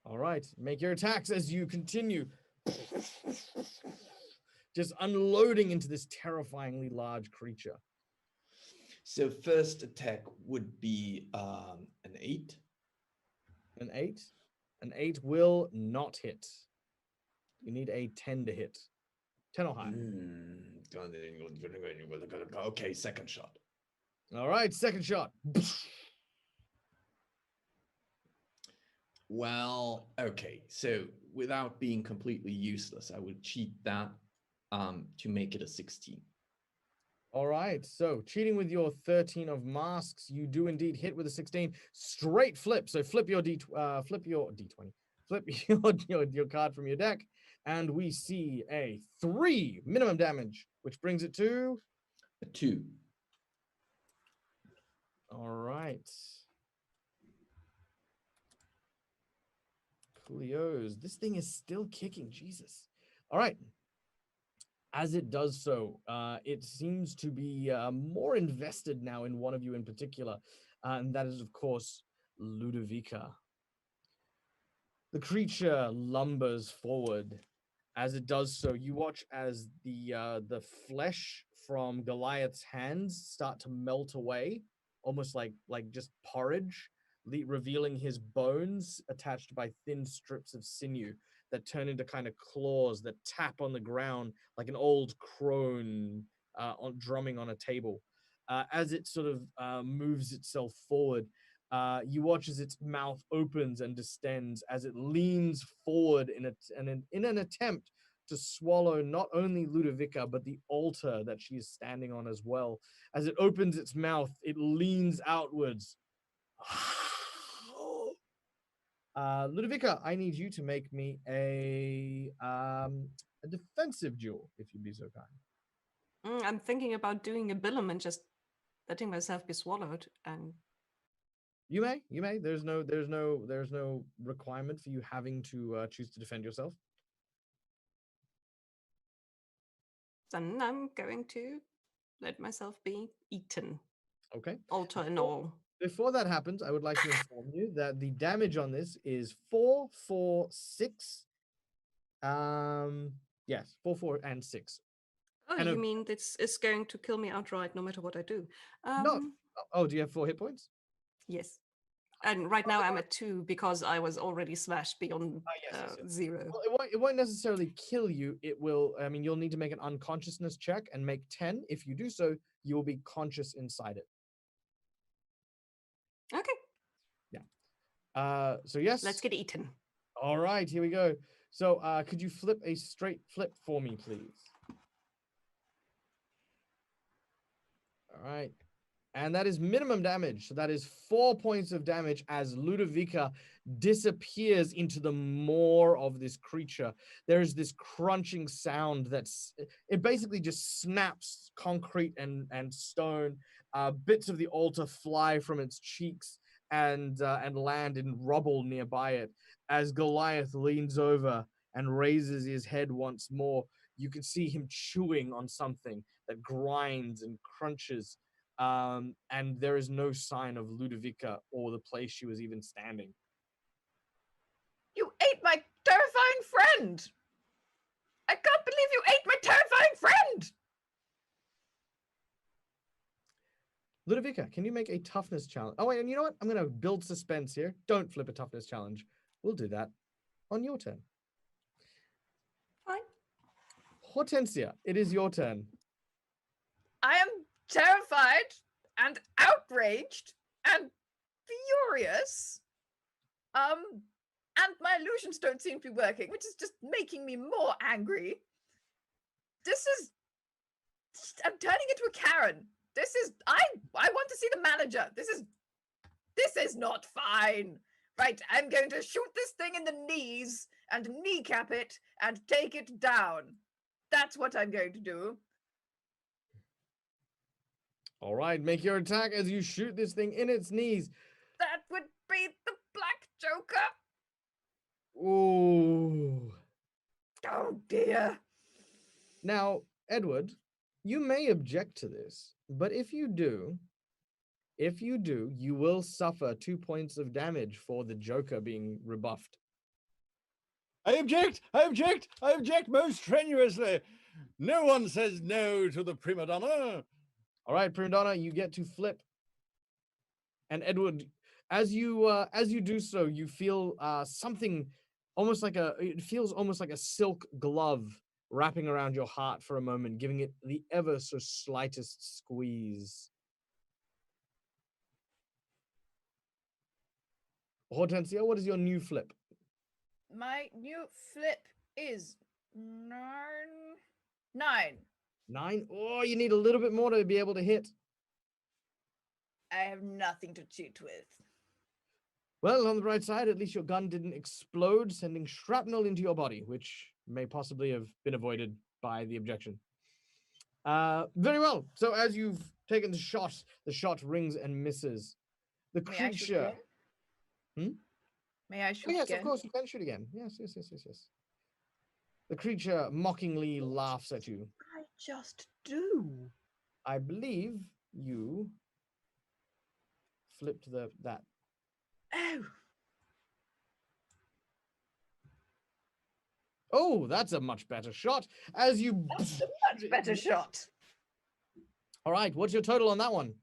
All right, make your attacks as you continue just unloading into this terrifyingly large creature. So first attack would be an 8. An 8? An 8 will not hit. You need a 10 to hit. 10 or higher. Okay, second shot. All right, second shot. Well, okay. So without being completely useless, I would cheat that to make it a 16. All right, so cheating with your 13 of masks, you do indeed hit with a 16. Straight flip. So flip your D20. Flip your card from your deck, and we see a 3 minimum damage, which brings it to a 2. All right. Coolios. This thing is still kicking. Jesus. All right. As it does so, it seems to be more invested now in one of you in particular, and that is, of course, Ludovica. The creature lumbers forward. As it does so, you watch as the flesh from Goliath's hands start to melt away, almost like just porridge, revealing his bones attached by thin strips of sinew that turn into kind of claws that tap on the ground like an old crone drumming on a table. As it sort of moves itself forward, you watch as its mouth opens and distends as it leans forward in an attempt to swallow not only Ludovica, but the altar that she is standing on as well. As it opens its mouth, it leans outwards. Ludovica, I need you to make me a defensive duel, if you'd be so kind. I'm thinking about doing a Billum and just letting myself be swallowed. And you may. There's no requirement for you having to choose to defend yourself. Then I'm going to let myself be eaten. Okay. Altar and all. Before that happens, I would like to inform you that the damage on this is 4, 4, 6. Yes, 4, 4, and 6. Oh, And you mean this is going to kill me outright no matter what I do? no. Oh, do you have 4 hit points? Yes. And right now I'm at 2 because I was already smashed beyond Yes. 0. Well, it won't necessarily kill you. It will. I mean, you'll need to make an unconsciousness check and make 10. If you do so, you will be conscious inside it. Okay, So yes. let's get eaten. All right, here we go. So, could you flip a straight flip for me, please? All right. And that is minimum damage. So that is 4 points of damage as Ludovica disappears into the maw of this creature. There is this crunching sound it basically just snaps concrete and stone. Bits of the altar fly from its cheeks and land in rubble nearby it. As Goliath leans over and raises his head once more, you can see him chewing on something that grinds and crunches. And there is no sign of Ludovica or the place she was even standing. You ate my terrifying friend! I can't believe you ate my terrifying friend! Ludovica, can you make a toughness challenge? Oh, wait, and you know what? I'm going to build suspense here. Don't flip a toughness challenge. We'll do that on your turn. Fine. Hortensia, it is your turn. I am terrified and outraged and furious. And my illusions don't seem to be working, which is just making me more angry. I'm turning into a Karen. I want to see the manager. This is not fine. Right, I'm going to shoot this thing in the knees and kneecap it and take it down. That's what I'm going to do. All right, make your attack as you shoot this thing in its knees. That would be the Black Joker. Ooh. Oh dear. Now, Edward, you may object to this, but if you do, you will suffer 2 points of damage for the Joker being rebuffed. I object! I object! I object most strenuously! No one says no to the prima donna. All right, Prima Donna, you get to flip. And Edward, as you do so, you feel something it feels almost like a silk glove wrapping around your heart for a moment, giving it the ever so slightest squeeze. Hortensia, what is your new flip? My new flip is 9. 9? Oh, you need a little bit more to be able to hit. I have nothing to cheat with. Well, on the bright side, at least your gun didn't explode, sending shrapnel into your body, which may possibly have been avoided by the objection. Very well. So as you've taken the shot rings and misses. The May I shoot creature... again? May I shoot Oh, yes, again? of course, you can shoot again. Yes. The creature mockingly laughs at you. I just do. I believe you flipped that. Oh. Oh, that's a much better shot. As you... That's a much better shot. All right, what's your total on that one?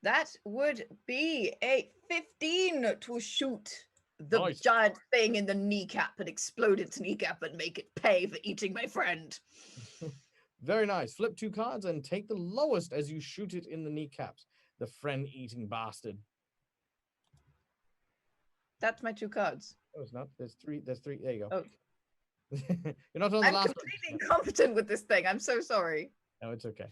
That would be a 15 to shoot the Nice. giant thing in the kneecap and explode its kneecap and make it pay for eating my friend. Very nice. Flip 2 cards and take the lowest as you shoot it in the kneecaps. The friend-eating bastard. That's my 2 cards. Oh, it's not. There's three. There you go. Oh. You're not on the I'm last completely one. incompetent with this thing. I'm so sorry. No, it's okay.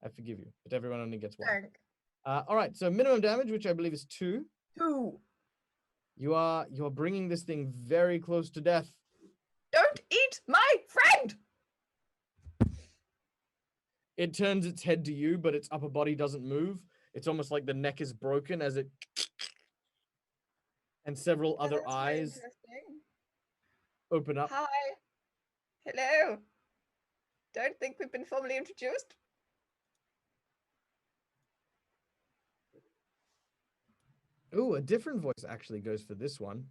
I forgive you. But everyone only gets 1. Thank. All right. So minimum damage, which I believe is 2. 2. You are bringing this thing very close to death. Don't eat my friend! It turns its head to you, but its upper body doesn't move. It's almost like the neck is broken as it... And several other That's very eyes interesting. open up. Hi. Hello. Don't think we've been formally introduced. Ooh, a different voice actually goes for this one.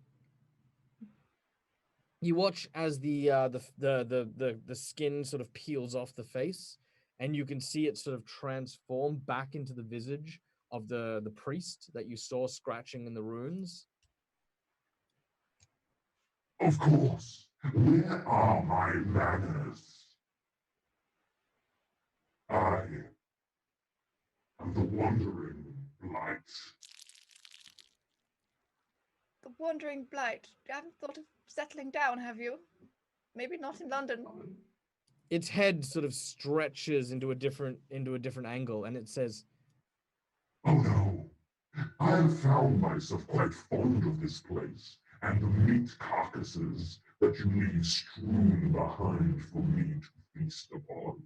You watch as the skin sort of peels off the face, and you can see it sort of transform back into the visage of the priest that you saw scratching in the runes. Of course. Where are my manners? I am the wandering blight. The Wandering Blight. You haven't thought of settling down, have you? Maybe not in London. Its head sort of stretches into a different angle, and it says, Oh no. I've found myself quite fond of this place and the meat carcasses that you leave strewn behind for me to feast upon.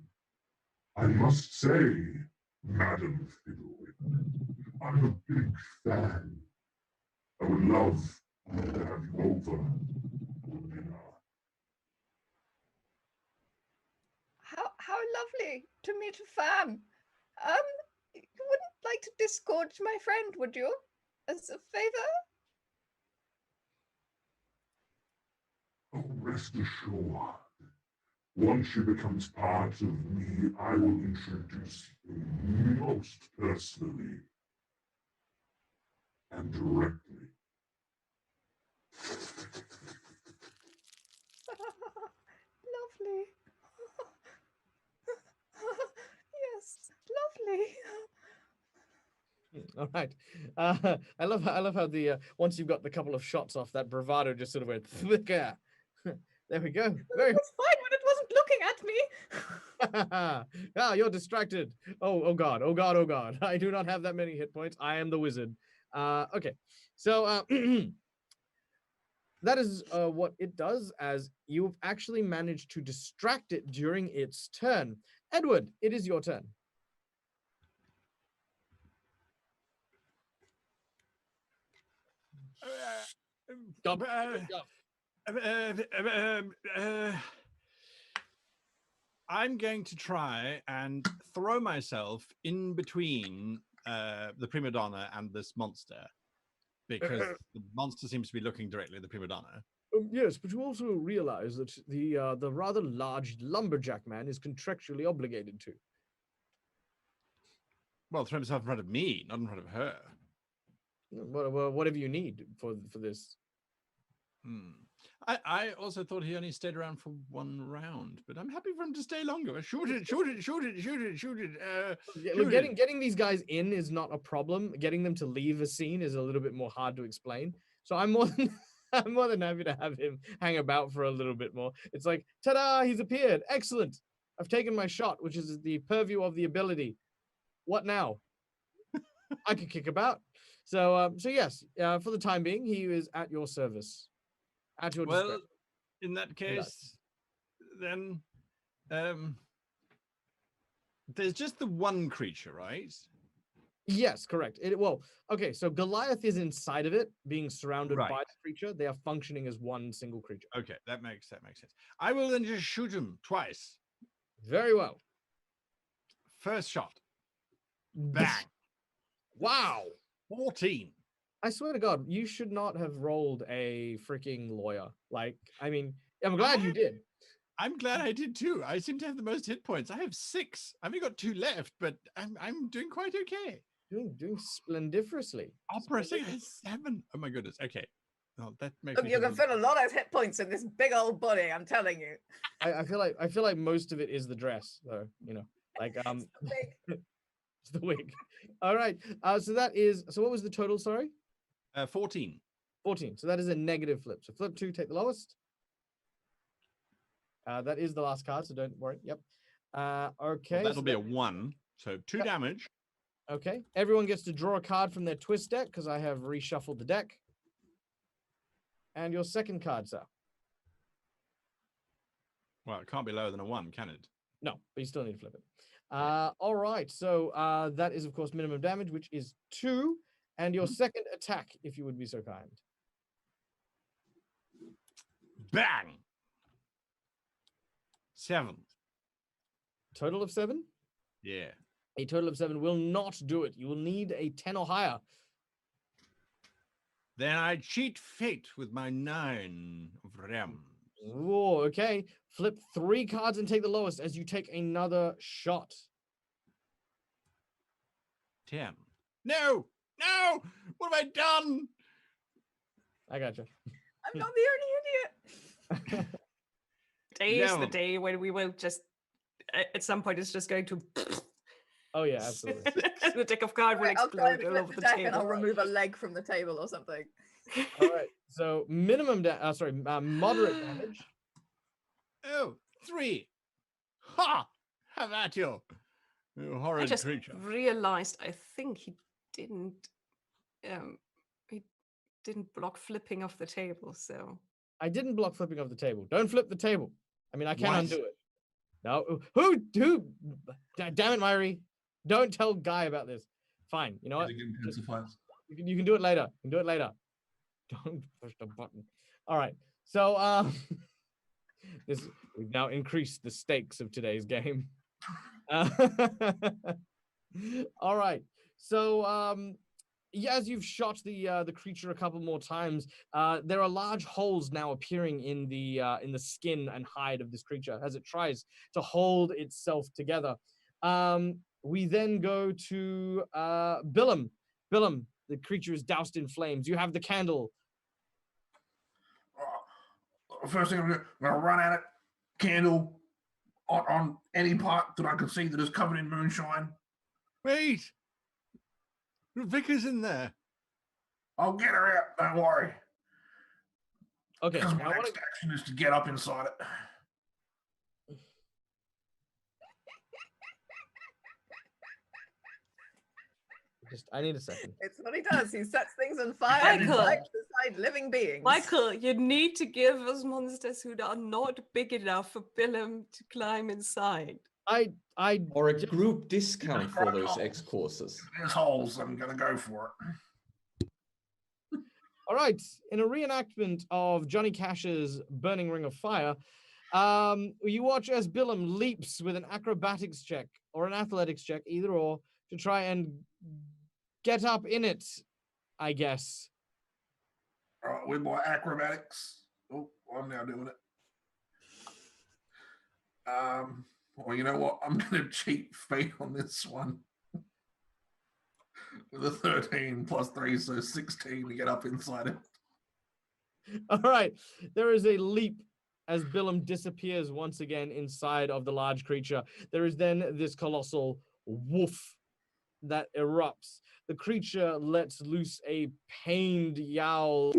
I must say, Madam Fiddlewhip, I'm a big fan. I would love to have you over for dinner. How lovely to meet a fan. You wouldn't like to disgorge my friend, would you? As a favor? Oh, rest assured, once she becomes part of me, I will introduce you most personally and directly. Lovely. Yes, lovely. "All right." I love how the once you've got the couple of shots off, that bravado just sort of went flicker. There we go. Very It was fine when it wasn't looking at me. ah, you're distracted. Oh god, oh god, oh god. I do not have that many hit points. I am the wizard. Okay. So that is what it does, as you've actually managed to distract it during its turn. Edward, it is your turn. Go. I'm going to try and throw myself in between the prima donna and this monster, because the monster seems to be looking directly at the prima donna. Yes, but you also realize that the rather large lumberjack man is contractually obligated to. Well, throw himself in front of me, not in front of her. Whatever you need for this. I also thought he only stayed around for one round, but I'm happy for him to stay longer. Shoot it, shoot it, shoot it, shoot it, shoot it. Look, getting these guys in is not a problem. Getting them to leave a scene is a little bit more hard to explain. So I'm more than happy to have him hang about for a little bit more. It's like, ta-da, he's appeared. Excellent. I've taken my shot, which is the purview of the ability. What now? I can kick about. So yes, for the time being, he is at your service. At your Well, discretion. in that case, then there's just the one creature, right? Yes, correct. Okay, so Goliath is inside of it, being surrounded Right. by the creature. They are functioning as one single creature. Okay, that makes sense. I will then just shoot him twice. Very well. First shot. Bang. Wow. 14. I swear to God, you should not have rolled a freaking lawyer. Like, I mean, I'm glad you did. I'm glad I did too. I seem to have the most hit points. I have 6. I've only got 2 left, but I'm doing quite okay. Doing splendiferously. Opera has 7. Oh my goodness. Okay. Well, that makes Look, me you feel can fit a lot of hit points in this big old body, I'm telling you. I feel like most of it is the dress, though. You know, like It's big. it's the wig. All right. So what was the total? Sorry. 14. 14. So that is a negative flip. So flip 2, take the lowest. That is the last card, so don't worry. Yep. Okay. Well, that'll so be a 1. So 2 Yep. damage. Okay. Everyone gets to draw a card from their twist deck because I have reshuffled the deck. And your second card, sir. Well, it can't be lower than a 1, can it? No, but you still need to flip it. All right. So that is, of course, minimum damage, which is 2. And your second attack, if you would be so kind. Bang. 7. Total of 7? Yeah. A total of 7 will not do it. You will need a 10 or higher. Then I cheat fate with my 9 of realms. Whoa, okay. Flip 3 cards and take the lowest as you take another shot. 10. No! No! What have I done? I gotcha. I'm not the only idiot. Today is the 11. day when we will just, at some point, it's just going to. Oh yeah, absolutely. And the deck of cards will Right, I'll try explode and all flip over the the deck and I'll table. remove a leg from the table or something. All right. So moderate damage. Oh, 3. Ha! Have at you, you I horrid just creature. realized I think didn't he didn't block flipping off the table, so I didn't block flipping off the table. Don't flip the table. I mean, I can What? undo it. No, who? Damn it, Myri! Don't tell Guy about this. Fine. You know what? Again, Just- intensifies. you can do it later. You can do it later. Don't push the button. All right. So we've now increased the stakes of today's game. All right. So yeah, as you've shot the creature a couple more times, there are large holes now appearing in the skin and hide of this creature as it tries to hold itself together. We then go to Billum. Billum, the creature is doused in flames. You have the candle. First thing I'm gonna run at it, candle on any part that I can see that is covered in moonshine. Wait! Vicar's in there. I'll get her out. Don't worry. Okay. Because Now my I want next action is to get up inside it. I need a second. It's what he does. He sets things on fire and Michael. wipes aside living beings. Michael, you need to give us monsters who are not big enough for Billum to climb inside. I Or a group discount for those X courses. There's holes. I'm gonna go for it. All right. In a reenactment of Johnny Cash's Burning Ring of Fire, you watch as Billum leaps with an acrobatics check or an athletics check, either or, to try and get up in it, I guess. All right, with my acrobatics. Oh, I'm now doing it. Well, you know what? I'm going to cheat fate on this one. With a 13 plus 3, so 16 to get up inside it. All right. There is a leap as Billum disappears once again inside of the large creature. There is then this colossal woof that erupts. The creature lets loose a pained yowl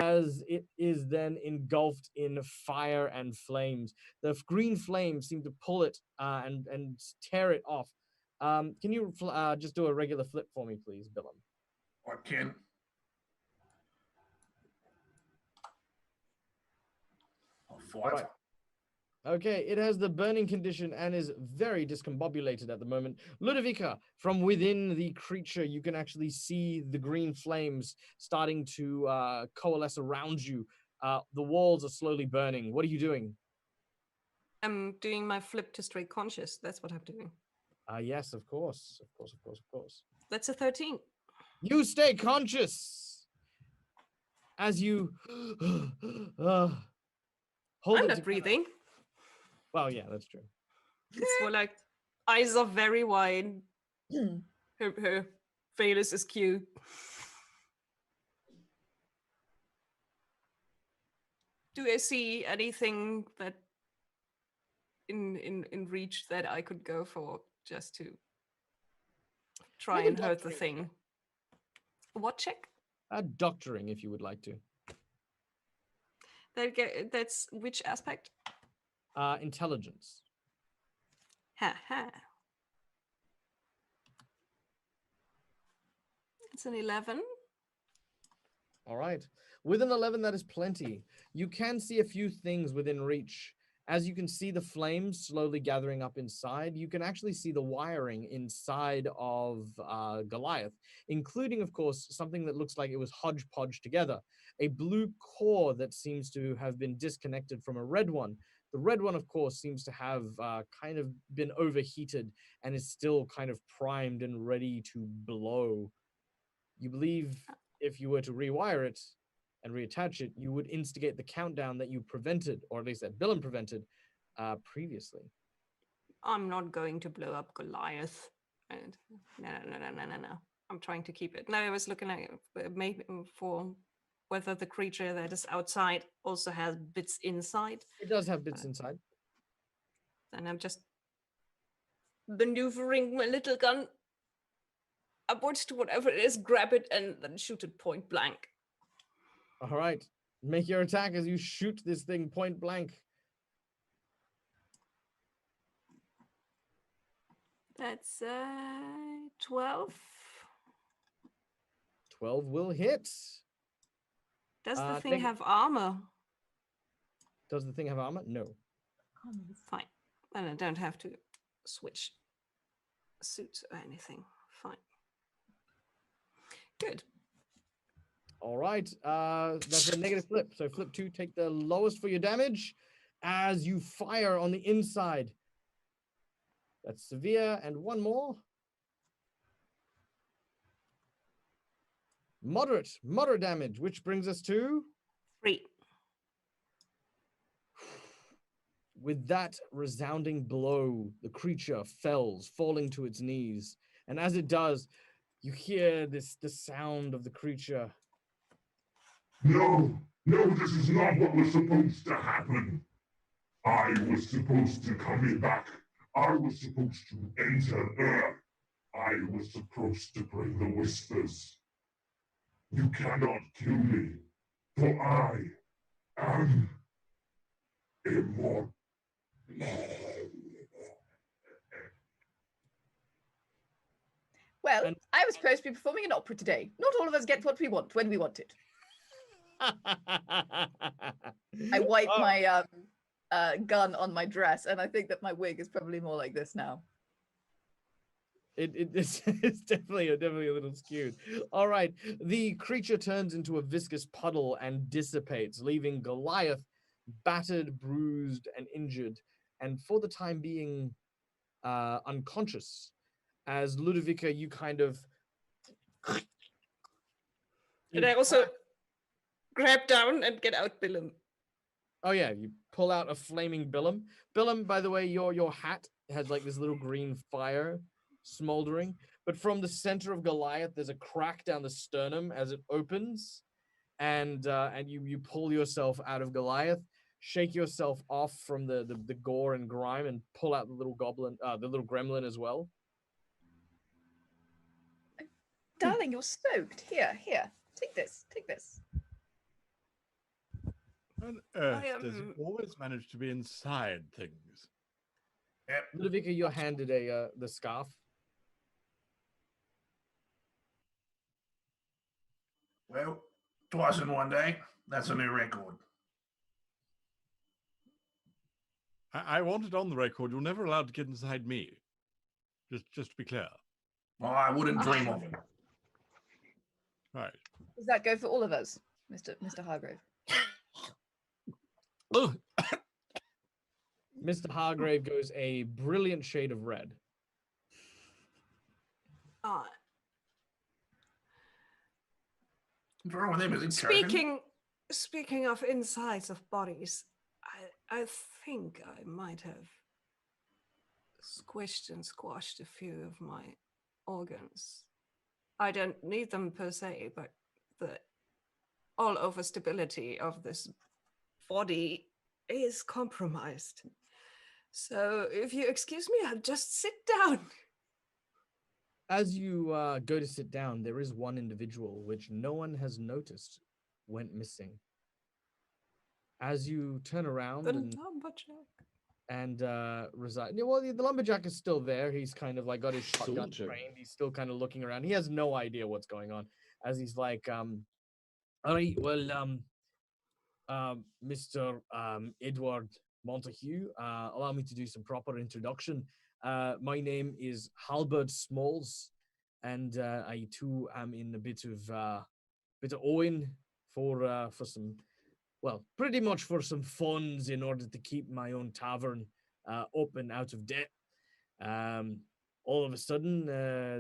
as it is then engulfed in fire and flames. The green flames seem to pull it and tear it off. Can you just do a regular flip for me, please, Billum? I can. I'll fight. All right. Okay, it has the burning condition and is very discombobulated at the moment. Ludovica, from within the creature, you can actually see the green flames starting to coalesce around you. The walls are slowly burning. What are you doing? I'm doing my flip to stay conscious. That's what I'm doing. Yes, of course. Of course, of course, of course. That's a 13. You stay conscious as you hold I'm it not together. breathing. Well, yeah, that's true. It's more like eyes are very wide. Her veil is askew. Do I see anything that in reach that I could go for just to try Make a and hurt the doctoring thing? check. What check? Doctoring, if you would like to. That's which aspect? Intelligence. Ha ha. It's an 11. All right. With an 11, that is plenty. You can see a few things within reach. As you can see the flames slowly gathering up inside, you can actually see the wiring inside of Goliath, including, of course, something that looks like it was hodgepodge together. A blue core that seems to have been disconnected from a red one. The red one, of course, seems to have kind of been overheated and is still kind of primed and ready to blow. You believe if you were to rewire it, and reattach it, you would instigate the countdown that you prevented, or at least that Billum prevented previously. I'm not going to blow up Goliath. And no. I'm trying to keep it. No, I was looking at maybe for whether the creature that is outside also has bits inside. It does have bits inside. And I'm just maneuvering my little gun upwards to whatever it is, grab it, and then shoot it point blank. All right. Make your attack as you shoot this thing point blank. That's 12. 12 will hit. Does the thing have armor? Does the thing have armor? No. Fine. Then I don't have to switch suits or anything. Fine. Good. All right. That's a negative flip. So flip 2, take the lowest for your damage as you fire on the inside. That's severe. And one more. Moderate damage, which brings us to 3. With that resounding blow, the creature fells, falling to its knees. And as it does, you hear the sound of the creature. No, this is not what was supposed to happen. I was supposed to come back. I was supposed to enter Earth. I was supposed to bring the whispers. You cannot kill me, for I am immortal. Well, I was supposed to be performing an opera today. Not all of us get what we want when we want it. I wipe my gun on my dress, and I think that my wig is probably more like this now. It's definitely a little skewed. All right, the creature turns into a viscous puddle and dissipates, leaving Goliath battered, bruised, and injured, and for the time being unconscious. As Ludovica, you kind of... And I also grab down and get out Billum. Oh yeah, you pull out a flaming Billum. Billum, by the way, your hat has like this little green fire smoldering, but from the center of Goliath, there's a crack down the sternum as it opens, and you pull yourself out of Goliath, shake yourself off from the gore and grime, and pull out the little goblin, the little gremlin as well. Darling, you're soaked. Here, take this. On Earth, does it always manage to be inside things? Yep. Ludovica, you're handed the scarf. Well, twice in one day. That's a new record. I want it on the record. You're never allowed to get inside me. Just to be clear. Well, I wouldn't dream of it. Right. Does that go for all of us, Mr. Hargrave? Oh. Mr. Hargrave goes a brilliant shade of red. What's wrong with him? Is he choking? Speaking of insides of bodies, I think I might have squished and squashed a few of my organs. I don't need them per se, but the all-over stability of this body is compromised. So if you excuse me, I'll just sit down. As you go to sit down, there is one individual which no one has noticed went missing. As you turn around and reside. Yeah, well, the lumberjack is still there. He's kind of like got his shotgun trained. He's still kind of looking around. He has no idea what's going on. As he's like, all right, well, Mr. Edward Montague, allow me to do some proper introduction. My name is Halbert Smalls, and I too am in a bit of owing for some, well, pretty much for some funds in order to keep my own tavern up and out of debt. All of a sudden,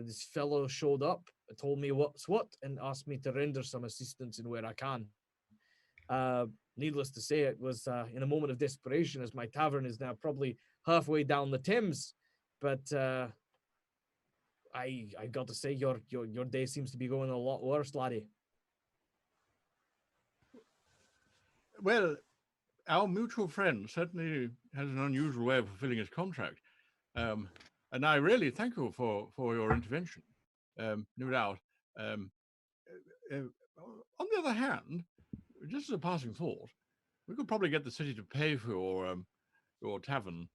this fellow showed up, told me what's what, and asked me to render some assistance in where I can. Needless to say, it was in a moment of desperation, as my tavern is now probably halfway down the Thames. But I got to say, your day seems to be going a lot worse, laddie. Well, our mutual friend certainly has an unusual way of fulfilling his contract. And I really thank you for your intervention. No doubt. Um, on the other hand, just as a passing thought, we could probably get the city to pay for your tavern,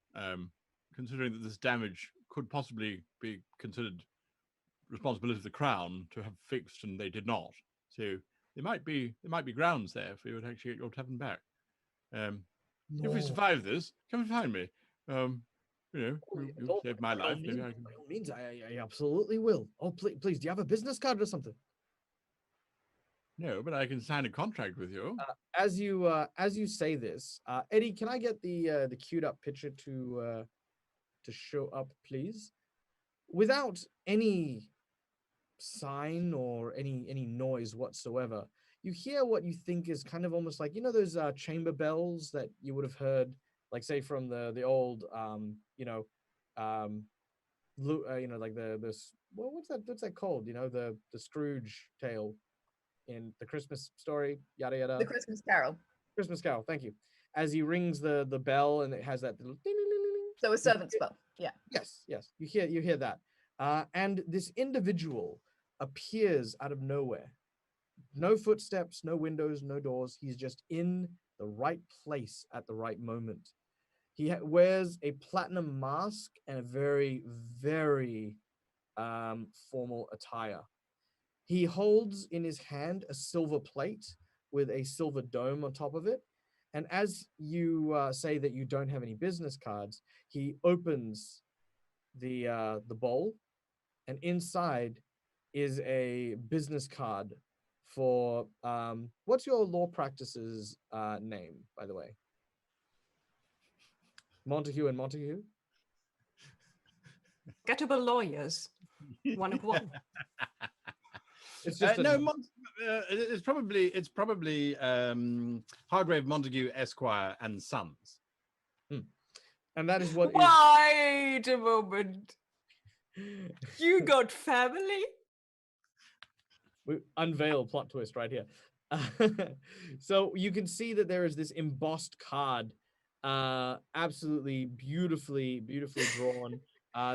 considering that this damage could possibly be considered responsibility of the crown to have fixed, and they did not. So there might be grounds there for you to actually get your tavern back. If we survive this, come and find me. You saved my life. Maybe I can. By all means, I absolutely will. Oh, please, do you have a business card or something? No, but I can sign a contract with you. As you say this, Eddie, can I get the queued up picture to show up, please? Without any sign or any noise whatsoever, you hear what you think is kind of almost like, those chamber bells that you would have heard, like say from the old like what's that called? The Scrooge tale in the Christmas story, yada yada. The Christmas Carol. Christmas Carol, thank you. As he rings the bell and it has that little ding, ding, ding, ding, ding. So a servant's bell. Yeah. Yes. You hear that. And this individual appears out of nowhere. No footsteps, no windows, no doors. He's just in the right place at the right moment. He wears a platinum mask and a very, very formal attire. He holds in his hand a silver plate with a silver dome on top of it. And as you say that you don't have any business cards, he opens the bowl, and inside is a business card for what's your law practice's name, by the way? Montague and Montague? Gettable lawyers. One of one. It's just it's probably Hargrave Montague Esquire and Sons. And that is what. Wait a moment. You got family? We unveil plot twist right here. So you can see that there is this embossed card, absolutely beautifully drawn.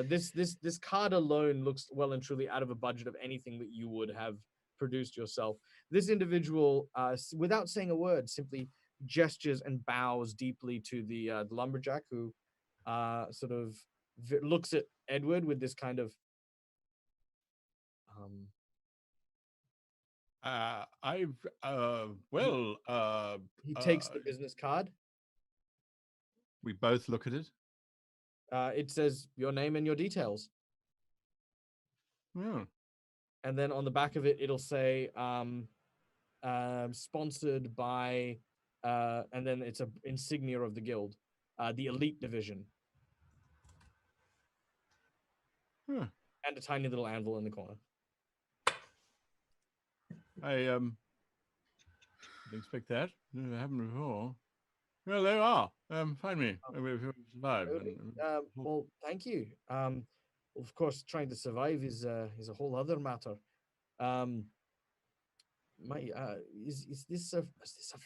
This card alone looks well and truly out of a budget of anything that you would have produced yourself. This individual, without saying a word, simply gestures and bows deeply to the lumberjack, who sort of looks at Edward with this kind of he takes the business card. We both look at it. It says your name and your details. Yeah. And then on the back of it, it'll say sponsored by, and then it's an insignia of the guild, the elite division. And a tiny little anvil in the corner. I didn't expect that. Never happened before. Well, there you are. Find me if you survive. Well, thank you. Of course, trying to survive is a whole other matter. Is this a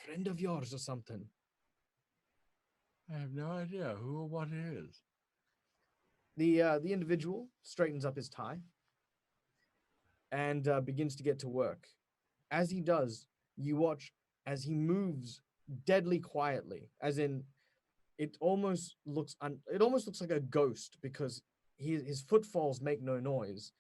friend of yours or something? I have no idea who or what it is. The individual straightens up his tie and begins to get to work. As he does, you watch as he moves deadly quietly, as in it almost looks like a ghost, because his footfalls make no noise.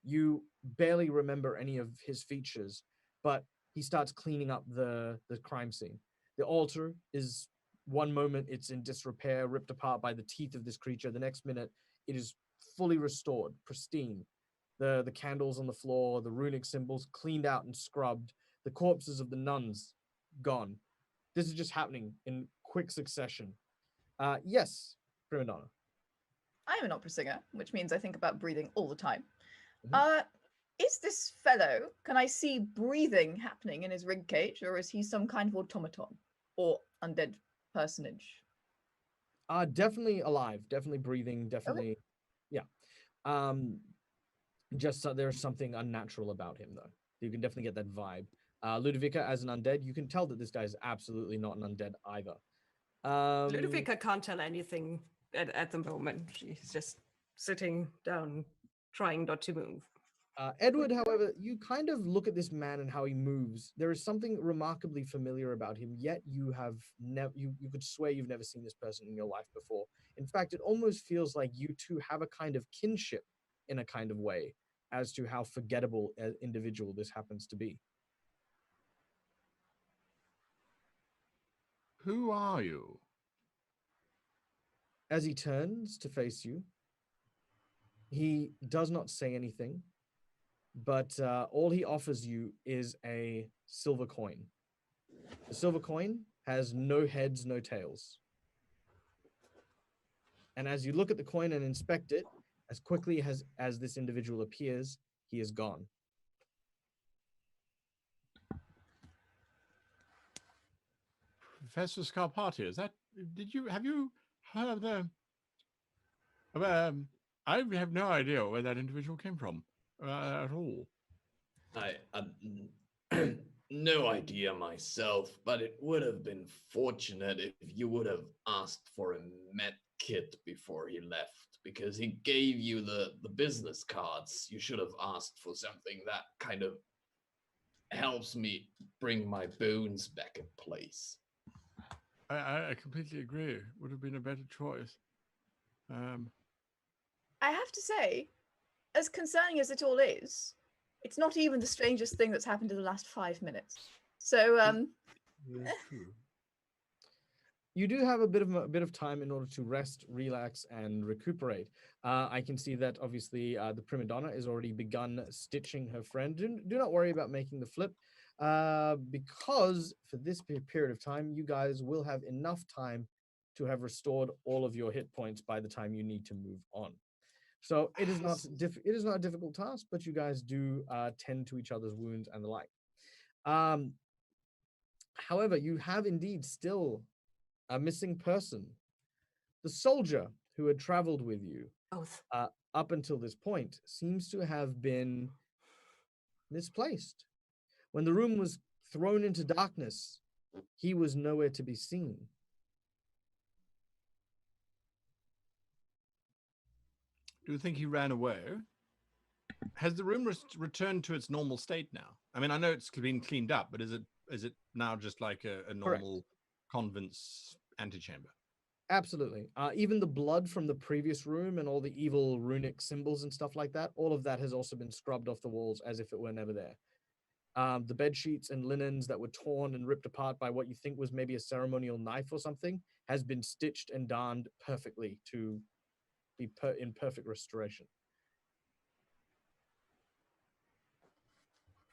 You barely remember any of his features, but he starts cleaning up the crime scene. The altar is, one moment it's in disrepair, ripped apart by the teeth of this creature. The next minute it is fully restored, pristine. The candles on the floor, the runic symbols cleaned out and scrubbed, the corpses of the nuns gone. This is just happening in quick succession. Yes, prima donna. I am an opera singer, which means I think about breathing all the time. Mhm. is this fellow, can I see breathing happening in his rig cage, or is he some kind of automaton or undead personage? Definitely alive, definitely breathing, definitely, yeah. Just there's something unnatural about him, though. You can definitely get that vibe. Ludovica, as an undead, you can tell that this guy is absolutely not an undead either. Ludovica can't tell anything at the moment. She's just sitting down, trying not to move. Edward, however, you kind of look at this man and how he moves. There is something remarkably familiar about him, yet you have never you could swear you've never seen this person in your life before. In fact, it almost feels like you two have a kind of kinship in a kind of way as to how forgettable an individual this happens to be. Who are you? As he turns to face you, he does not say anything, but all he offers you is a silver coin. The silver coin has no heads, no tails. And as you look at the coin and inspect it, as quickly as this individual appears, he is gone. Professor Scarpati, have you heard the... I have no idea where that individual came from at all. I no idea myself, but it would have been fortunate if you would have asked for a med kit before he left, because he gave you the business cards. You should have asked for something that kind of helps me bring my bones back in place. I completely agree. Would have been a better choice. I have to say, as concerning as it all is, it's not even the strangest thing that's happened in the last 5 minutes. So, True. You do have a bit of time in order to rest, relax, and recuperate. I can see that obviously the prima donna has already begun stitching her friend. Do not worry about making the flip, because for this period of time, you guys will have enough time to have restored all of your hit points by the time you need to move on. So it is not a difficult task, but you guys do tend to each other's wounds and the like. However, you have indeed still a missing person. The soldier who had traveled with you up until this point seems to have been misplaced. When the room was thrown into darkness, he was nowhere to be seen. Do you think he ran away? Has the room returned to its normal state now? I mean, I know it's been cleaned up, but is it now just like a normal convent's antechamber? Absolutely. Even the blood from the previous room and all the evil runic symbols and stuff like that, all of that has also been scrubbed off the walls as if it were never there. The bed sheets and linens that were torn and ripped apart by what you think was maybe a ceremonial knife or something has been stitched and darned perfectly to be in perfect restoration.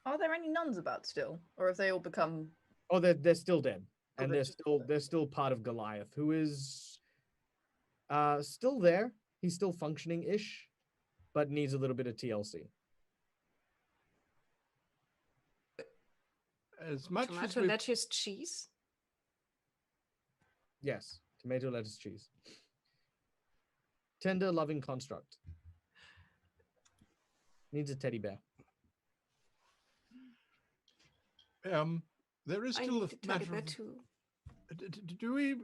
are there any nuns about still, or have they all become? Oh, they're still dead, Oh, and they're they're still part of Goliath, who is still there. He's still functioning-ish, but needs a little bit of TLC. As much Tomato, as we... lettuce, cheese. Yes, tomato, lettuce, cheese. Tender, loving construct. Needs a teddy bear. There is I still need a a teddy matter bear of... too. Do we...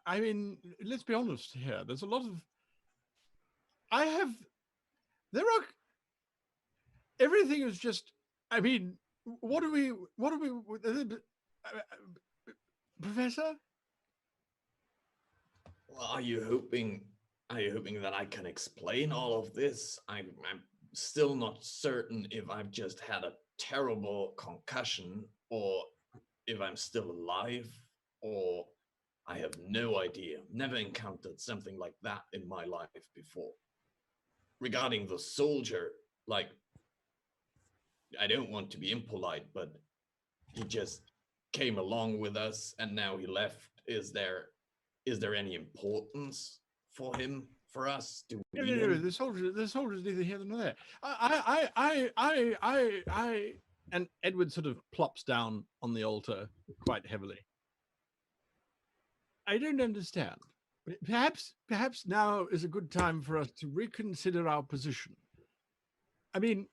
I mean, let's be honest here. There's a lot of... Everything is just... I mean, what do we... Professor? Well, are you hoping that I can explain all of this? I'm still not certain if I've just had a terrible concussion, or if I'm still alive, or I have no idea. Never encountered something like that in my life before. Regarding the soldier, like, I don't want to be impolite, but he just came along with us and now he left. Is there any importance for him for us. Do we No, need no, no. any? The soldiers neither here nor there. And Edward sort of plops down on the altar quite heavily. I don't understand. Perhaps now is a good time for us to reconsider our position. I mean,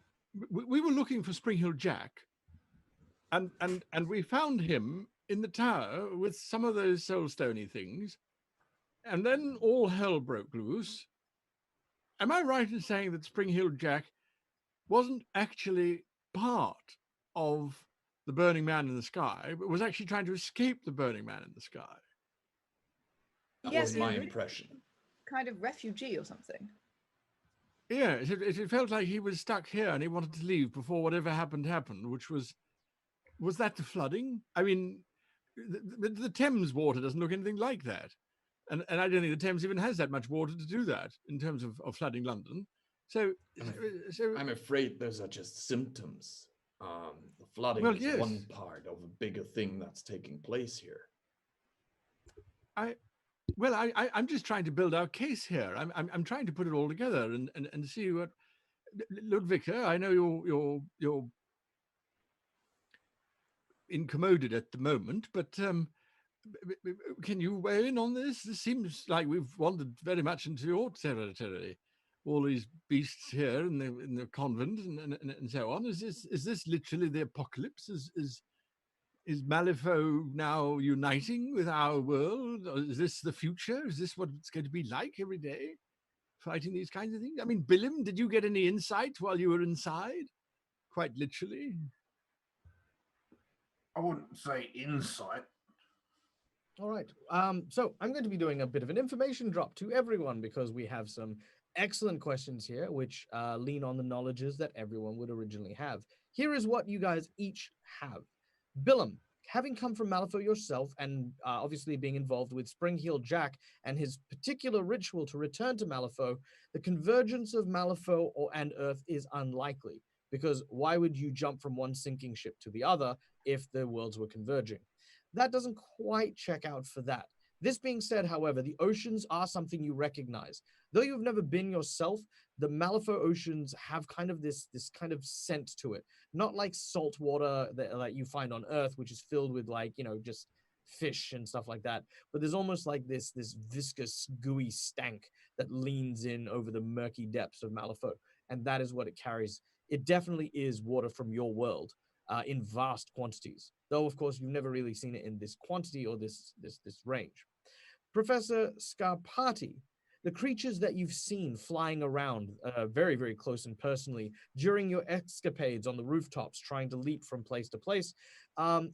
we were looking for Spring Hill Jack, and we found him in the tower with some of those soulstony things, and then all hell broke loose. Am I right in saying that Spring Hill Jack wasn't actually part of the Burning Man in the Sky, but was actually trying to escape the Burning Man in the sky? That Yes, was my he- impression. Kind of refugee or something. Yeah, it felt like he was stuck here and he wanted to leave before whatever happened, which was that the flooding? I mean, the Thames water doesn't look anything like that. And I don't think the Thames even has that much water to do that in terms of flooding London. So I'm afraid those are just symptoms. The flooding Well, is yes. one part of a bigger thing that's taking place here. I'm just trying to build our case here. I'm trying to put it all together and see what Ludwika, I know you're incommoded at the moment, but can you weigh in on this? This seems like we've wandered very much into your territory. All these beasts here in the convent and so on. Is this literally the apocalypse? Is Malifaux now uniting with our world? Or is this the future? Is this what it's going to be like every day? Fighting these kinds of things? I mean, Billim, did you get any insight while you were inside? Quite literally. I wouldn't say insight. All right. So I'm going to be doing a bit of an information drop to everyone because we have some excellent questions here, which lean on the knowledges that everyone would originally have. Here is what you guys each have. Billum, having come from Malifaux yourself and obviously being involved with Spring-Heeled Jack and his particular ritual to return to Malifaux, the convergence of Malifaux and Earth is unlikely, because why would you jump from one sinking ship to the other if the worlds were converging? That doesn't quite check out for that. This being said, however, the oceans are something you recognize. Though you've never been yourself, the Malifaux oceans have kind of this kind of scent to it. Not like salt water that you find on Earth, which is filled with just fish and stuff like that. But there's almost like this viscous, gooey stank that leans in over the murky depths of Malifaux. And that is what it carries. It definitely is water from your world. In vast quantities, though of course you've never really seen it in this quantity or this range. Professor Scarpati, the creatures that you've seen flying around very, very close and personally during your escapades on the rooftops trying to leap from place to place,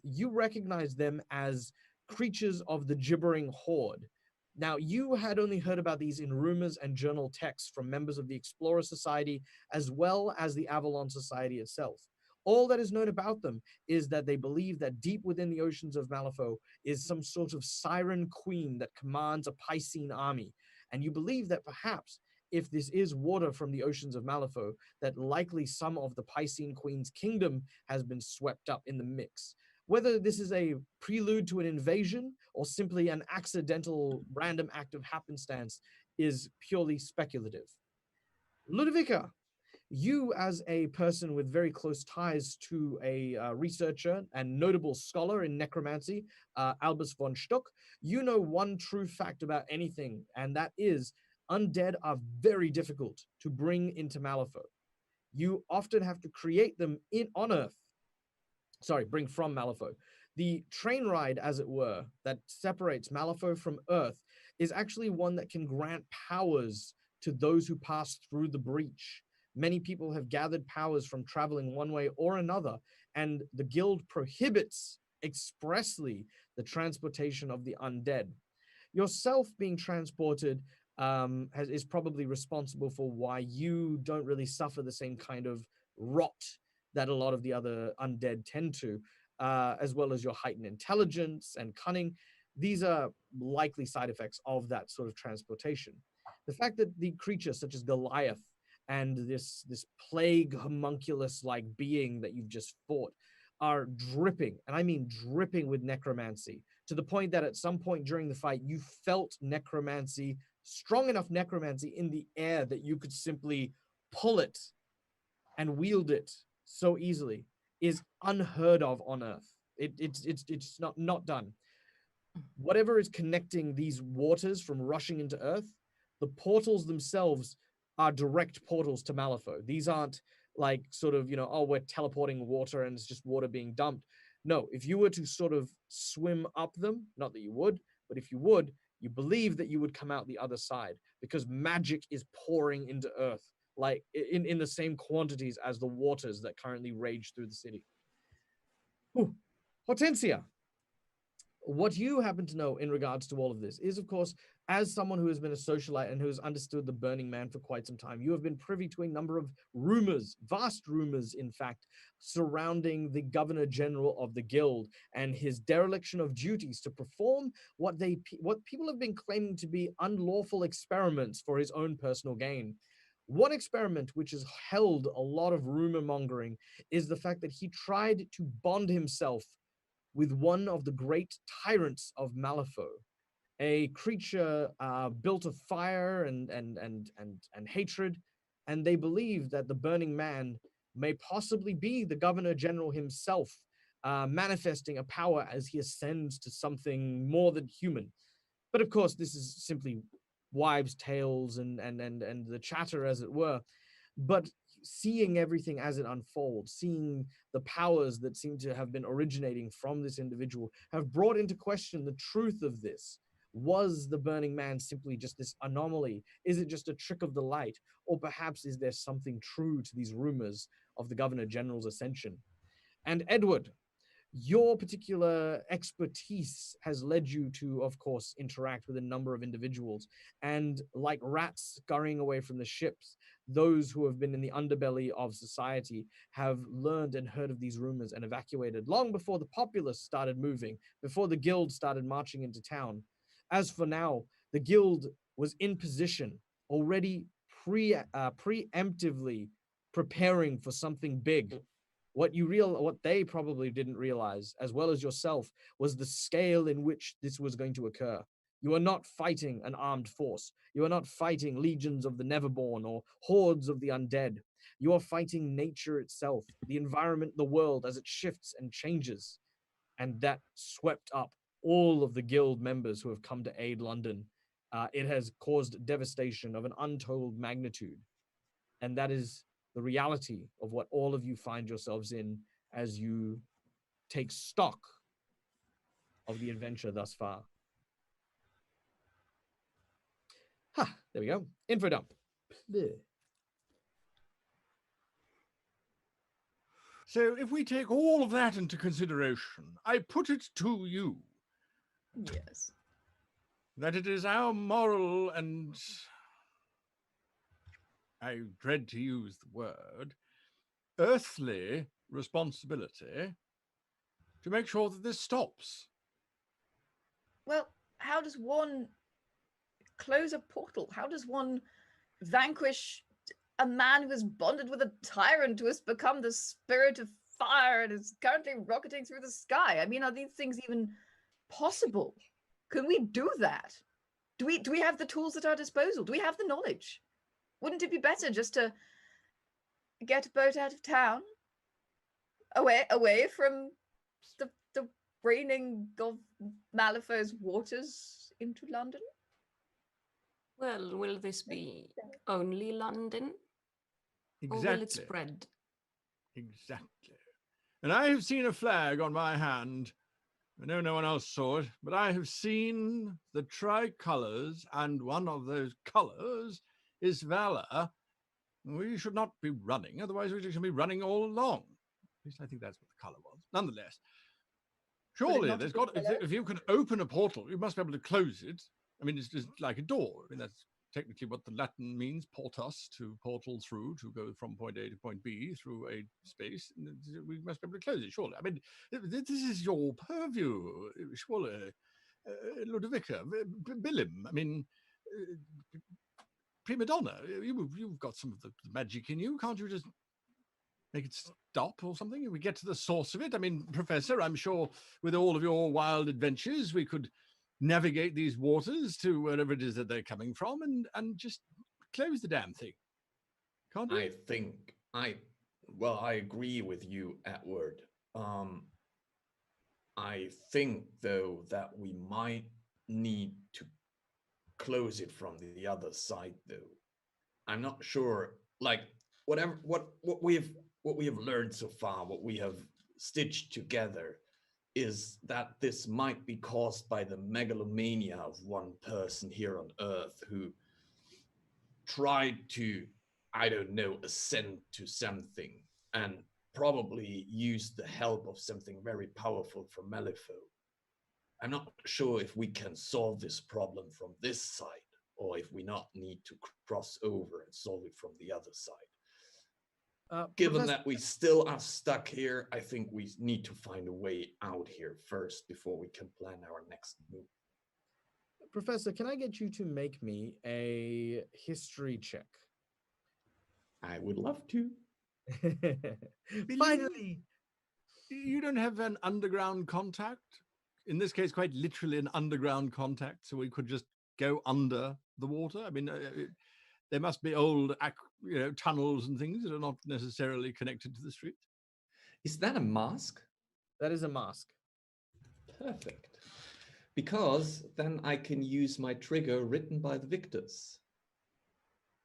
you recognize them as creatures of the gibbering horde. Now, you had only heard about these in rumors and journal texts from members of the Explorer Society as well as the Avalon Society itself. All that is known about them is that they believe that deep within the oceans of Malifaux is some sort of siren queen that commands a Piscine army. And you believe that perhaps if this is water from the oceans of Malifaux, that likely some of the Piscine queen's kingdom has been swept up in the mix. Whether this is a prelude to an invasion or simply an accidental random act of happenstance is purely speculative. Ludovica, you, as a person with very close ties to a researcher and notable scholar in necromancy, Albus von Stuck, you know one true fact about anything, and that is undead are very difficult to bring into Malifaux. You often have to create them on Earth. Sorry, bring from Malifaux. The train ride, as it were, that separates Malifaux from Earth is actually one that can grant powers to those who pass through the breach. Many people have gathered powers from traveling one way or another, and the guild prohibits expressly the transportation of the undead. Yourself being transported is probably responsible for why you don't really suffer the same kind of rot that a lot of the other undead tend to, as well as your heightened intelligence and cunning. These are likely side effects of that sort of transportation. The fact that the creatures such as Goliath and this plague homunculus-like being that you've just fought are dripping, and I mean dripping with necromancy, to the point that at some point during the fight, you felt necromancy strong enough necromancy in the air that you could simply pull it and wield it so easily is unheard of on Earth. It's not done. Whatever is connecting these waters from rushing into Earth, the portals themselves are direct portals to Malifaux. These aren't like sort of, oh, we're teleporting water and it's just water being dumped. No, if you were to sort of swim up them, not that you would, but if you would, you believe that you would come out the other side because magic is pouring into Earth, like in the same quantities as the waters that currently rage through the city. Ooh. Hortensia, what you happen to know in regards to all of this is, of course, as someone who has been a socialite and who has understood the Burning Man for quite some time, you have been privy to a number of rumors, vast rumors, in fact, surrounding the Governor General of the Guild and his dereliction of duties to perform what people have been claiming to be unlawful experiments for his own personal gain. One experiment which has held a lot of rumor mongering is the fact that he tried to bond himself with one of the great tyrants of Malifaux, a creature built of fire and hatred, and they believe that the Burning Man may possibly be the Governor General himself, manifesting a power as he ascends to something more than human. But of course, this is simply wives' tales and the chatter, as it were. But seeing everything as it unfolds, seeing the powers that seem to have been originating from this individual have brought into question the truth of this. Was the Burning Man simply just this anomaly? Is it just a trick of the light? Or perhaps is there something true to these rumors of the Governor General's ascension? And Edward, your particular expertise has led you to, of course, interact with a number of individuals. And like rats scurrying away from the ships, those who have been in the underbelly of society have learned and heard of these rumors and evacuated long before the populace started moving, before the guild started marching into town. As for now, the guild was in position, already preemptively preparing for something big. What they probably didn't realize, as well as yourself, was the scale in which this was going to occur. You are not fighting an armed force. You are not fighting legions of the Neverborn or hordes of the undead. You are fighting nature itself, the environment, the world as it shifts and changes. And that swept up all of the guild members who have come to aid London. It has caused devastation of an untold magnitude. And that is the reality of what all of you find yourselves in as you take stock of the adventure thus far. There we go. Info dump. So if we take all of that into consideration, I put it to you Yes. that it is our moral and, I dread to use the word, earthly responsibility to make sure that this stops. Well, how does one close a portal? How does one vanquish a man who is bonded with a tyrant who has become the spirit of fire and is currently rocketing through the sky? I mean, are these things even possible? Can we do that? Do we have the tools at our disposal? Do we have the knowledge? Wouldn't it be better just to get a boat out of town, away from the raining of Malifaux's waters into London? Well, will this be only London? Exactly. Or will it spread? Exactly. And I have seen a flag on my hand. I know no one else saw it, but I have seen the tricolours, and one of those colours is valor. We should not be running, otherwise we should be running all along. At least I think that's what the colour was. Nonetheless, surely there's got, if you can open a portal, you must be able to close it. I mean, it's just like a door. I mean, that's technically what the Latin means, portus, to portal through, to go from point A to point B through a space. We must be able to close it, surely. I mean, this is your purview, surely. Ludovica, Billim, I mean, prima donna, you've got some of the magic in you. Can't you just make it stop or something? We get to the source of it. I mean, Professor, I'm sure with all of your wild adventures, we could navigate these waters to wherever it is that they're coming from and just close the damn thing. Can't we? I think I agree with you, Edward. I think though that we might need to close it from the other side though. I'm not sure, like what we have learned so far, what we have stitched together is that this might be caused by the megalomania of one person here on Earth who tried to, I don't know, ascend to something and probably used the help of something very powerful from Malifaux. I'm not sure if we can solve this problem from this side or if we not need to cross over and solve it from the other side. Given Professor, that we still are stuck here, I think we need to find a way out here first before we can plan our next move. Professor, can I get you to make me a history check? I would love to. Finally! You don't have an underground contact? In this case, quite literally an underground contact, so we could just go under the water? I mean, there must be old tunnels and things that are not necessarily connected to the street. Is that a mask? That is a mask. Perfect. Because then I can use my trigger written by the victors.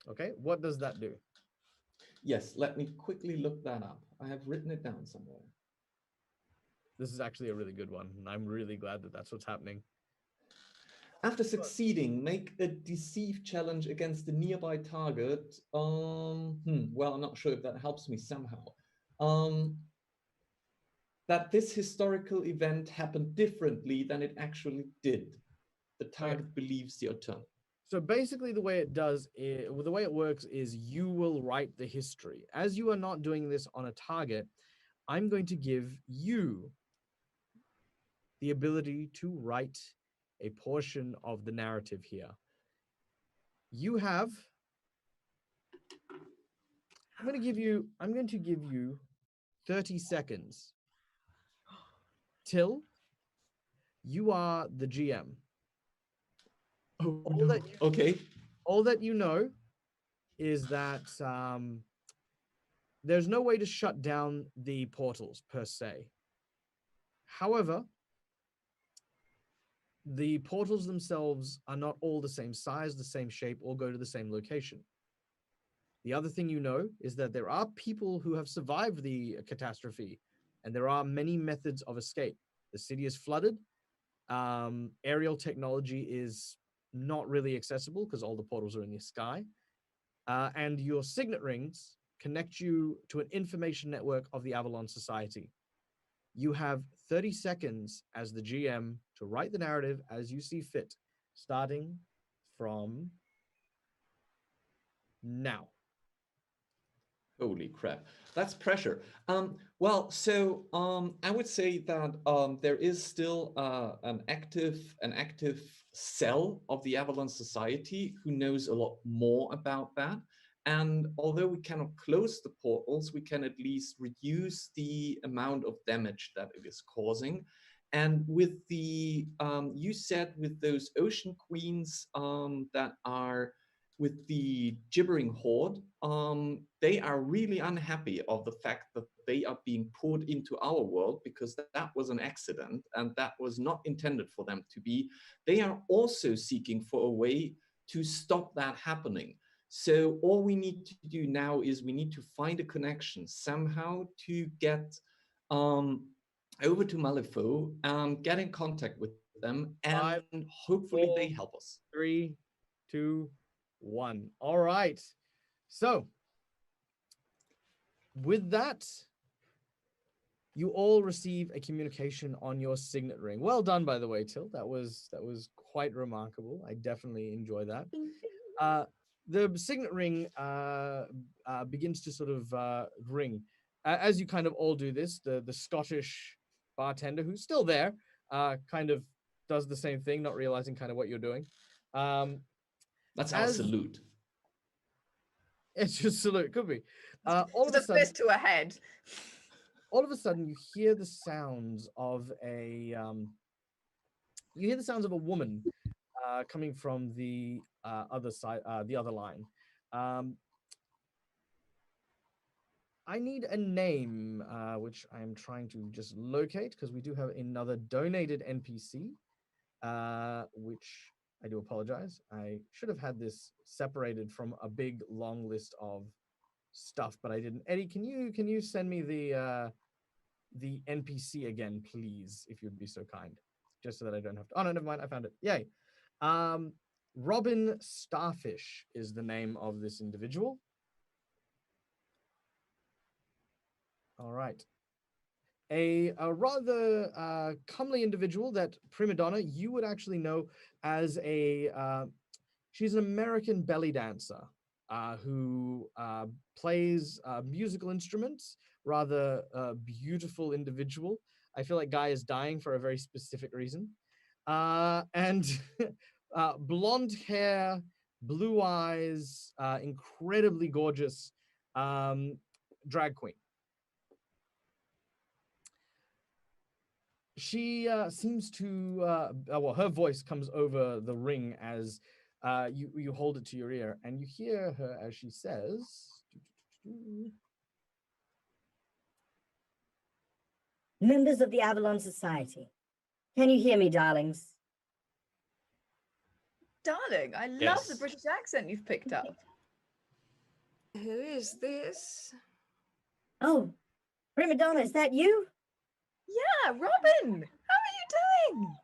Okay, what does that do? Yes, let me quickly look that up. I have written it down somewhere. This is actually a really good one, and I'm really glad that that's what's happening. After succeeding, make a deceive challenge against a nearby target. Well, I'm not sure if that helps me somehow. That this historical event happened differently than it actually did. The target believes the alternative. So basically the way it works is you will write the history. As you are not doing this on a target, I'm going to give you the ability to write a portion of the narrative here. You have, I'm going to give you 30 seconds till you are the GM. Oh, no. Okay. All that you know is that there's no way to shut down the portals per se. However, the portals themselves are not all the same size, the same shape, or go to the same location. The other thing you know is that there are people who have survived the catastrophe, and there are many methods of escape. The city is flooded. Aerial technology is not really accessible because all the portals are in the sky. And your signet rings connect you to an information network of the Avalon Society. You have 30 seconds as the GM to write the narrative as you see fit, starting from now. Holy crap, that's pressure. Well, so I would say that there is still an active cell of the Avalon Society who knows a lot more about that. And although we cannot close the portals, we can at least reduce the amount of damage that it is causing. And with the, you said with those ocean queens that are with the gibbering horde, they are really unhappy of the fact that they are being poured into our world because that was an accident and that was not intended for them to be. They are also seeking for a way to stop that happening. So all we need to do now is we need to find a connection somehow to get over to Malifaux, get in contact with them, and hopefully they help us. 3, 2, 1. All right. So with that, you all receive a communication on your signet ring. Well done, by the way, Till. That was quite remarkable. I definitely enjoy that. The signet ring begins to sort of ring. As you kind of all do this, the Scottish bartender, who's still there, kind of does the same thing, not realizing kind of what you're doing. That's our salute. It's just salute, could be. All of Just a a fist to a head. All of a sudden, you hear the sounds of a you hear the sounds of a woman coming from the other side, the other line. I need a name, which I am trying to just locate because we do have another donated NPC, which I do apologize. I should have had this separated from a big long list of stuff, but I didn't. Eddie, can you send me the NPC again, please, if you'd be so kind, just so that I don't have to. Oh no, never mind. I found it. Yay. Robin Starfish is the name of this individual. All right. A rather comely individual that Prima Donna you would actually know as she's an American belly dancer who plays musical instruments. Rather beautiful individual. I feel like Guy is dying for a very specific reason. And blonde hair, blue eyes, incredibly gorgeous drag queen. She seems to well, her voice comes over the ring as you hold it to your ear, and you hear her as she says, "Members of the Avalon Society, can you hear me, darlings?" Darling, I love the Yes. British accent you've picked up. Who is this? "Oh, Prima Donna, is that you?" Yeah, Robin, how are you doing?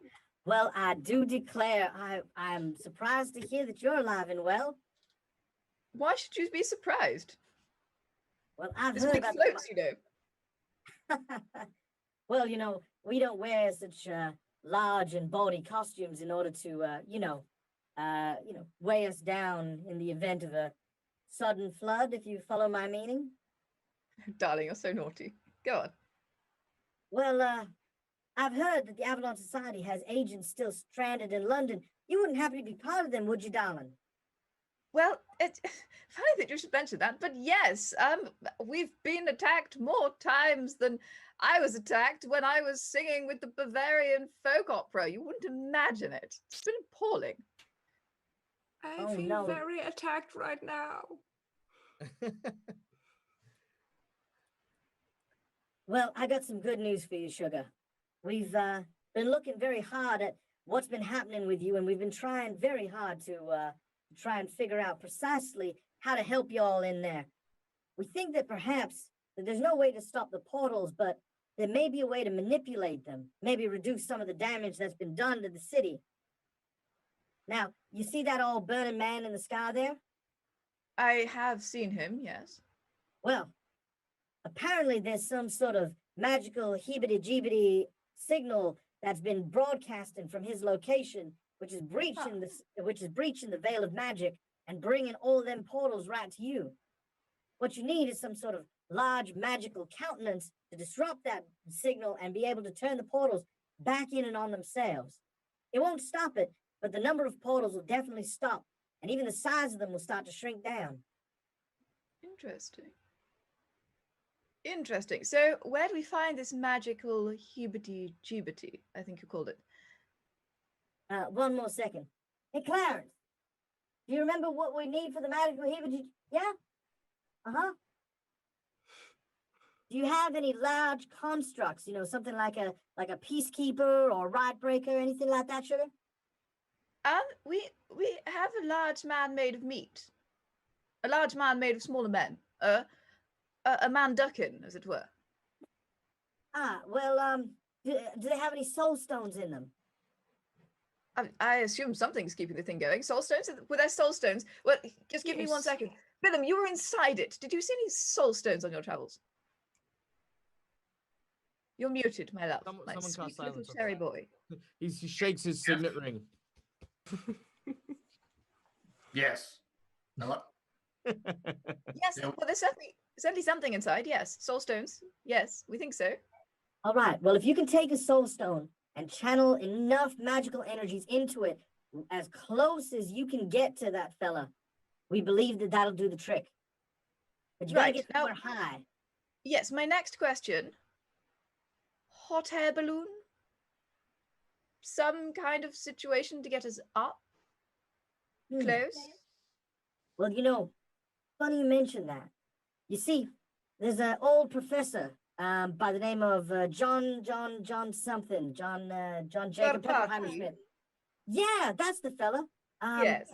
"Well, I do declare, I'm surprised to hear that you're alive and well." Why should you be surprised? "Well, I've It's heard big about floats, you know. Well, we don't wear such large and bawdy costumes in order to, weigh us down in the event of a sudden flood, if you follow my meaning." Darling, you're so naughty. Go on. "Well, I've heard that the Avalon Society has agents still stranded in London. You wouldn't happen to be part of them, would you, darling?" Well, it's funny that you should mention that, but yes, we've been attacked more times than I was attacked when I was singing with the Bavarian folk opera. You wouldn't imagine it. It's been appalling. I Oh, feel no. very attacked right now. "Well, I got some good news for you, sugar. We've been looking very hard at what's been happening with you, and we've been trying very hard to try and figure out precisely how to help you all in there. We think that perhaps that there's no way to stop the portals, but there may be a way to manipulate them, maybe reduce some of the damage that's been done to the city. Now, you see that old burning man in the sky there? I have seen him, yes. Well, apparently there's some sort of magical heebity-jeebity signal that's been broadcasting from his location, which is breaching the veil of magic and bringing all them portals right to you. What you need is some sort of large magical countenance to disrupt that signal and be able to turn the portals back in and on themselves. It won't stop it, but the number of portals will definitely stop, and even the size of them will start to shrink down." Interesting. Interesting. So, where do we find this magical heebity-jeebity, I think you called it? One more second. "Hey, Clarence, do you remember what we need for the magical heebity? Yeah? Uh-huh. Do you have any large constructs, something like a peacekeeper or ride breaker, anything like that, sugar?" We have a large man made of meat. A large man made of smaller men. A man ducking, as it were. Well, do they have any soul stones in them? I assume something's keeping the thing going. Soul stones? Were there soul stones? Well, just give me 1 Yes. second. Willem, you were inside it. Did you see any soul stones on your travels? You're muted, my love. Someone My cast sweet little silence on cherry that. boy. He shakes his signet ring. Yes. Hello? Yes, Yeah. well, there's certainly something inside. Yes, soul stones. Yes, we think so. All right. Well, if you can take a soul stone and channel enough magical energies into it, as close as you can get to that fella, we believe that that'll do the trick. But you gotta Right, get now- somewhere high. Yes, my next question. Hot air balloon? some kind of situation to get us up Hmm. close? Well, funny you mention that. You see, there's an old professor by the name of John something, John Jacob Karpati. Pepperheimer Smith. Yeah, that's the fella. Yes.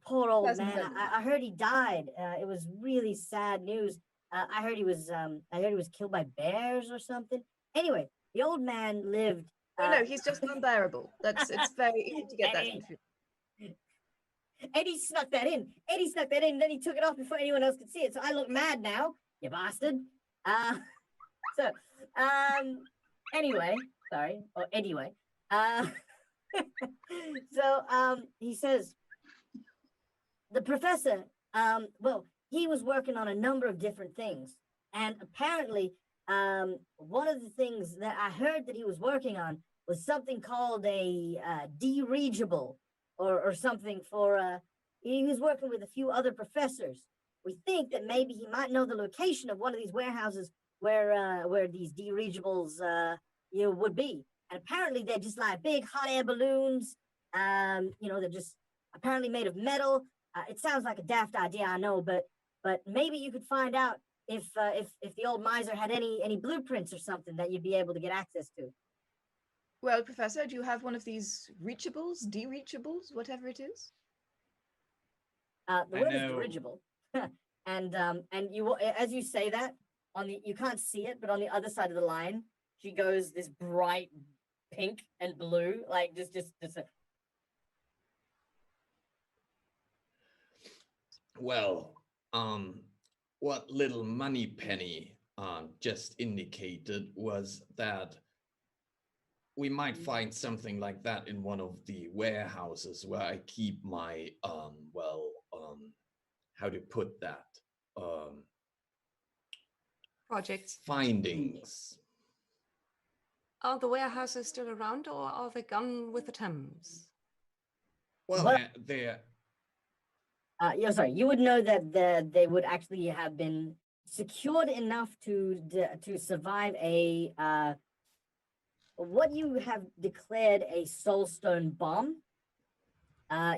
Poor old Pleasant man. memory. I heard he died. It was really sad news. I heard he was killed by bears or something. Anyway, the old man lived. No, he's just unbearable. It's very easy to get that. Eddie snuck that in. Then he took it off before anyone else could see it. So I look mad now, you bastard. Anyway, sorry. Or anyway. He says, the professor, he was working on a number of different things. And apparently, one of the things that I heard that he was working on was something called a dirigible or something for, he was working with a few other professors. We think that maybe he might know the location of one of these warehouses where these dirigibles, would be. And apparently they're just like big hot air balloons. They're just apparently made of metal. It sounds like a daft idea, I know, but maybe you could find out if the old miser had any blueprints or something that you'd be able to get access to. Well, Professor, do you have one of these reachables, de-reachables, whatever it is? The word is dirigible, and you, as you say that, you can't see it, but on the other side of the line, she goes this bright pink and blue, like just. Well, what little Moneypenny just indicated was that we might find something like that in one of the warehouses where I keep my how to put that, Projects. findings. Are the warehouses still around, or are they gone with the Thames? Well, they're Sorry. You would know that they would actually have been secured enough to survive a what you have declared a soulstone bomb. Oh.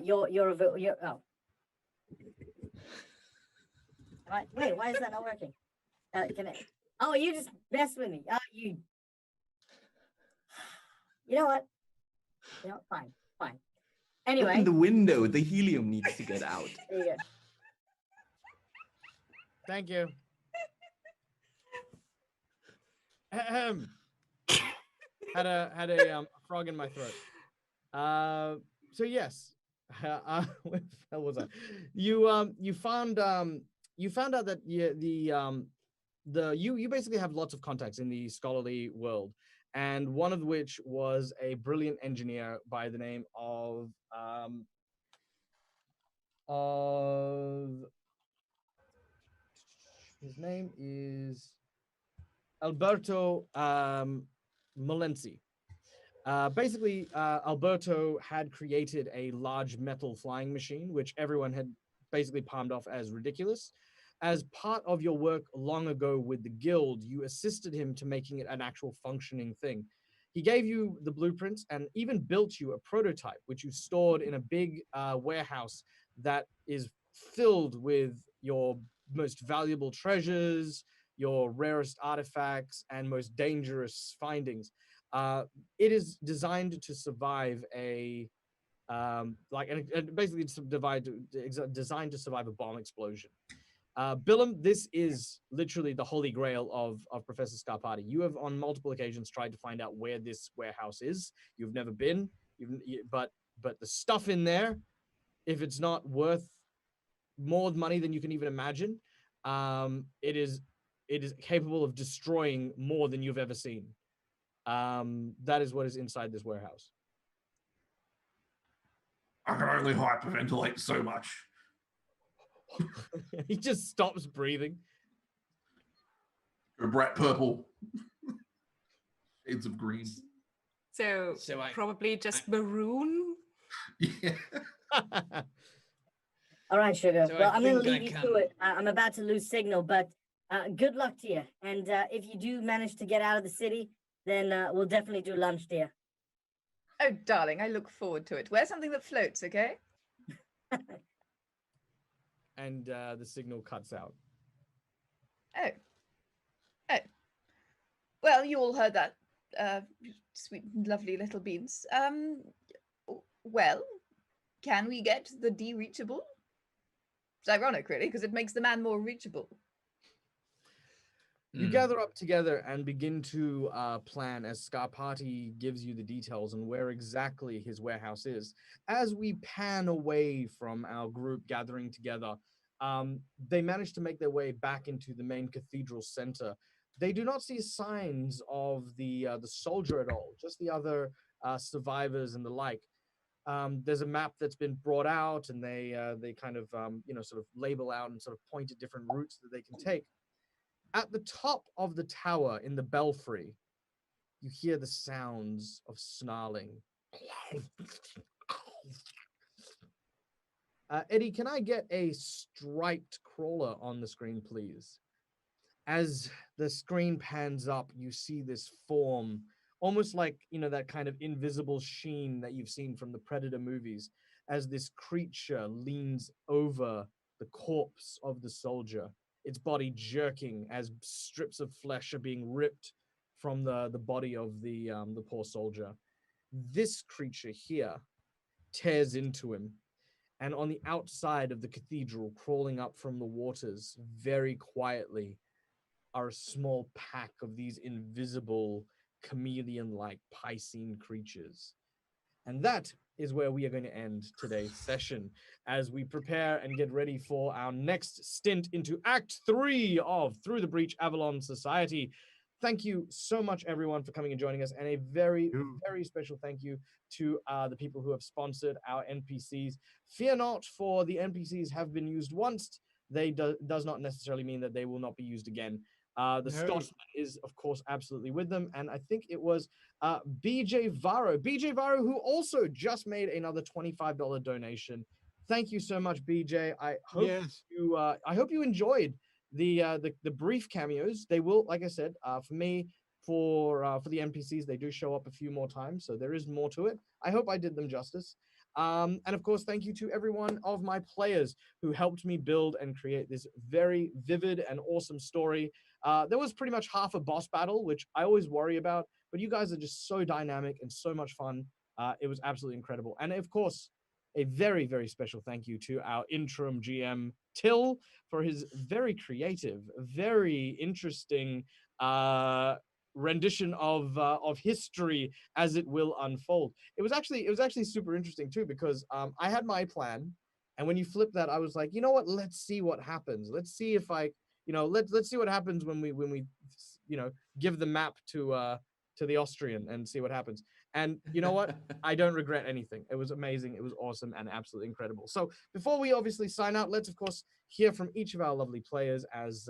Wait, why is that not working? You just messed with me. You know what? Fine. Anyway. Open the window. The helium needs to get out. There you go. Thank you. Had a frog in my throat. So yes, where the hell was I? You found out that you basically have lots of contacts in the scholarly world, and one of which was a brilliant engineer by the name of his name is Alberto Molensi. Basically, Alberto had created a large metal flying machine, which everyone had basically palmed off as ridiculous. As part of your work long ago with the guild, you assisted him to making it an actual functioning thing. He gave you the blueprints and even built you a prototype, which you stored in a big warehouse that is filled with your most valuable treasures, your rarest artifacts, and most dangerous findings. It is designed to survive basically designed to survive a bomb explosion. Billum, this is literally the holy grail of Professor Scarpati. You have on multiple occasions tried to find out where this warehouse is. You've never been, but the stuff in there, if it's not worth more money than you can even imagine, it is capable of destroying more than you've ever seen. That is what is inside this warehouse. I can only hyperventilate so much. He just stops breathing. A bright purple. Shades of green. So probably just maroon? Yeah. All right, Sugar. So well, I I'm going to think leave I you to can- it. I'm about to lose signal, but good luck to you. And if you do manage to get out of the city, then we'll definitely do lunch, dear. Oh, darling, I look forward to it. Wear something that floats, okay? And the signal cuts out. Oh. Oh. Well, you all heard that, sweet, lovely little beans. Well, can we get the de-reachable? It's ironic, really, because it makes the man more reachable. You gather up together and begin to plan as Scarpati gives you the details on where exactly his warehouse is. As we pan away from our group gathering together, they manage to make their way back into the main cathedral center. They do not see signs of the soldier at all, just the other survivors and the like. There's a map that's been brought out, and they kind of sort of label out and sort of point at different routes that they can take. At the top of the tower in the belfry, you hear the sounds of snarling. Eddie, can I get a striped crawler on the screen, please? As the screen pans up, you see this form, almost like, that kind of invisible sheen that you've seen from the Predator movies, as this creature leans over the corpse of the soldier, its body jerking as strips of flesh are being ripped from the body of the poor soldier. This creature here tears into him, and on the outside of the cathedral, crawling up from the waters very quietly, are a small pack of these invisible chameleon-like Piscine creatures. And that is where we are going to end today's session as we prepare and get ready for our next stint into Act 3 of Through the Breach Avalon Society. Thank you so much, everyone, for coming and joining us. And a very, very special thank you to the people who have sponsored our NPCs. Fear not, for the NPCs have been used once. They does not necessarily mean that they will not be used again. The Scotsman is, of course, absolutely with them. And I think it was BJ Varro. BJ Varro, who also just made another $25 donation. Thank you so much, BJ. I hope you enjoyed the brief cameos. They will, like I said, for me, for the NPCs, they do show up a few more times, so there is more to it. I hope I did them justice. And of course, thank you to every one of my players who helped me build and create this very vivid and awesome story. There was pretty much half a boss battle, which I always worry about, but you guys are just so dynamic and so much fun. It was absolutely incredible. And of course, a very, very special thank you to our interim GM, Till, for his very creative, very interesting rendition of history as it will unfold. It was actually super interesting too, because I had my plan, and when you flip that, I was like, you know what? Let's see what happens. Let's see if I, let's see what happens when we give the map to the Austrian and see what happens. And you know what? I don't regret anything. It was amazing. It was awesome and absolutely incredible. So before we obviously sign out, let's of course hear from each of our lovely players as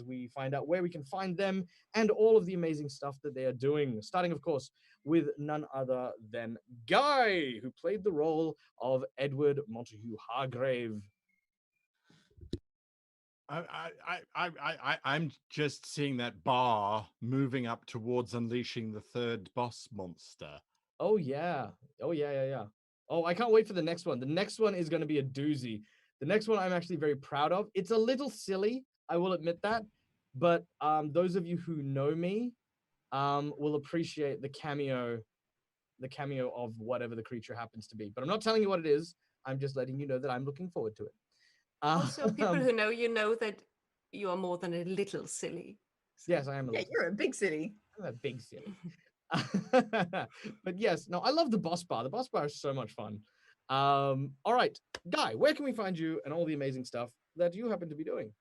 we find out where we can find them and all of the amazing stuff that they are doing. Starting, of course, with none other than Guy, who played the role of Edward Montague Hargrave. I'm just seeing that bar moving up towards unleashing the third boss monster. Oh yeah. Oh, I can't wait for the next one. The next one is going to be a doozy. The next one I'm actually very proud of. It's a little silly, I will admit that, but those of you who know me will appreciate the cameo of whatever the creature happens to be. But I'm not telling you what it is. I'm just letting you know that I'm looking forward to it. Also, people who know you know that you are more than a little silly. So. Yes, I am. You're a big silly. I'm a big silly. But yes, no, I love the boss bar. The boss bar is so much fun. All right, Guy, where can we find you and all the amazing stuff that you happen to be doing?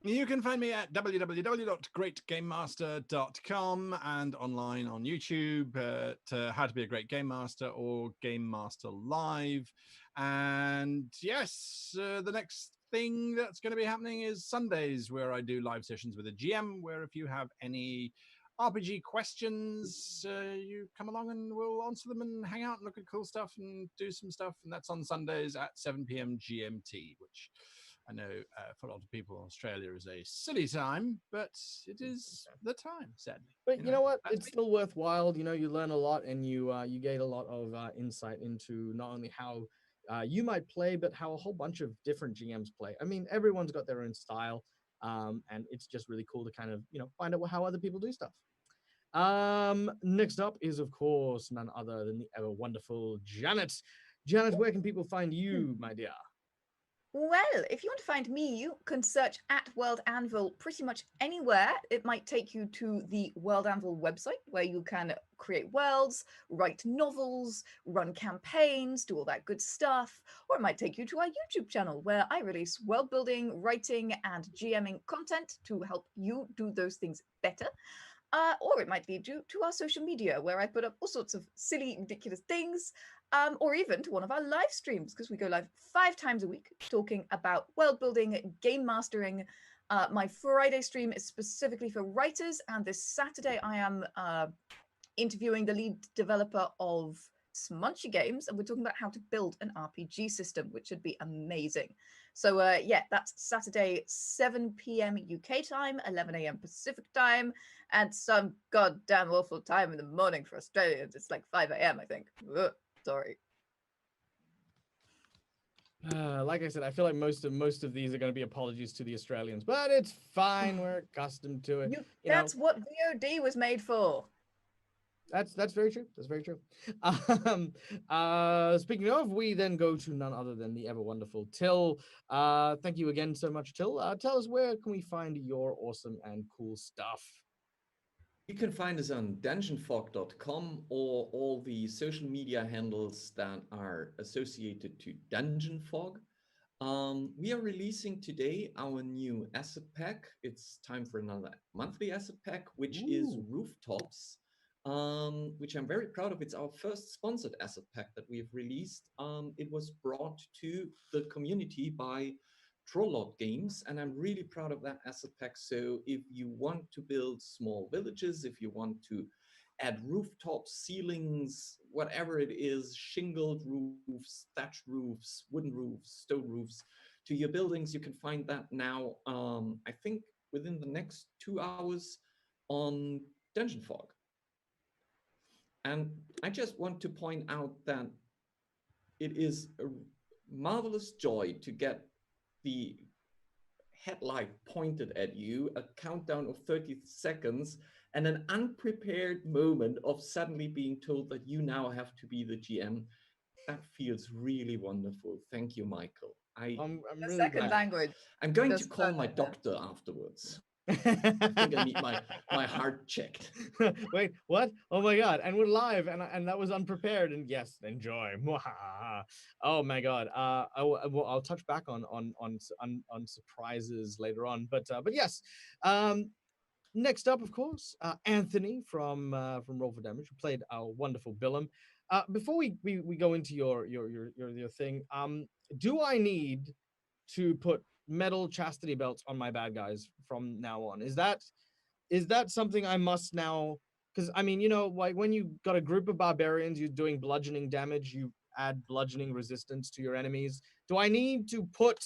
You can find me at www.greatgamemaster.com and online on YouTube at How to Be a Great Game Master or Game Master Live. And yes, the next thing that's going to be happening is Sundays, where I do live sessions with a GM, where if you have any RPG questions, you come along and we'll answer them and hang out and look at cool stuff and do some stuff. And that's on Sundays at 7 p.m. GMT, which I know for a lot of people, Australia is a silly time, but it is the time, sadly. But you know what? that's It's me. still worthwhile. You learn a lot, and you gain a lot of insight into not only how you might play, but how a whole bunch of different GMs play. I mean, everyone's got their own style, and it's just really cool to kind of find out how other people do stuff. Next up is of course none other than the ever wonderful Janet. Janet, where can people find you, my dear? Well, if you want to find me, you can search at World Anvil pretty much anywhere. It might take you to the World Anvil website where you can create worlds, write novels, run campaigns, do all that good stuff. Or it might take you to our YouTube channel where I release world building, writing, and GMing content to help you do those things better. Or it might lead you to our social media where I put up all sorts of silly, ridiculous things, or even to one of our live streams because we go live 5 times a week talking about world building, game mastering. My Friday stream is specifically for writers, and this Saturday I am interviewing the lead developer of Smunchy Games, and we're talking about how to build an RPG system, which should be amazing. So yeah, that's Saturday, 7 p.m. UK time, 11 a.m. Pacific time, and some goddamn awful time in the morning for Australians. It's like 5 a.m. I think. Ugh, sorry. Like I said, I feel like most of these are going to be apologies to the Australians, but it's fine. We're accustomed to it. That's what VOD was made for. That's very true. That's very true. Speaking of, we then go to none other than the ever wonderful Till. Thank you again so much, Till. Tell us, where can we find your awesome and cool stuff? You can find us on dungeonfog.com or all the social media handles that are associated to Dungeon Fog. We are releasing today our new asset pack. It's time for another monthly asset pack, which is Rooftops, which I'm very proud of. It's our first sponsored asset pack that we've released. It was brought to the community by Trollot Games, and I'm really proud of that asset pack. So if you want to build small villages, if you want to add rooftops, ceilings, whatever it is, shingled roofs, thatched roofs, wooden roofs, stone roofs, to your buildings, you can find that now, I think within the next 2 hours on Dungeon Fog. And I just want to point out that it is a marvelous joy to get the headlight pointed at you, a countdown of 30 seconds, and an unprepared moment of suddenly being told that you now have to be the GM. That feels really wonderful. Thank you, Michael. I'm The really second glad. language. I'm going to Just call my like that. doctor afterwards. I think I need my heart checked. Wait, what? Oh my god! And we're live, and that was unprepared. And yes, enjoy. Mwahaha. Oh my god. I'll touch back on surprises later on, but yes. Next up, of course, Anthony from Roll for Damage, who played our wonderful Billum. Before we go into your thing, do I need to put metal chastity belts on my bad guys from now on? Is that something I must now? Because I mean, like when you got a group of barbarians, you're doing bludgeoning damage, you add bludgeoning resistance to your enemies. Do I need to put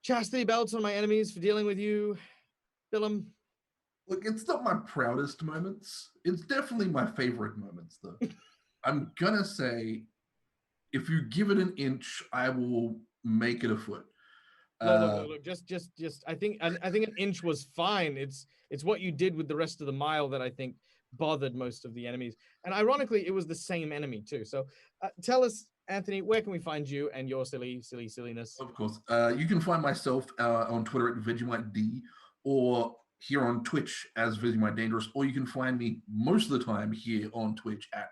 chastity belts on my enemies for dealing with you, Billum? Look, it's not my proudest moments. It's definitely my favorite moments, though. I'm gonna say, if you give it an inch, I will make it a foot. Look, just. I think an inch was fine. It's what you did with the rest of the mile that I think bothered most of the enemies. And ironically, it was the same enemy too. So, tell us, Anthony, where can we find you and your silliness? Of course, you can find myself on Twitter at VegeMiteD, or here on Twitch as Vegemite Dangerous, or you can find me most of the time here on Twitch at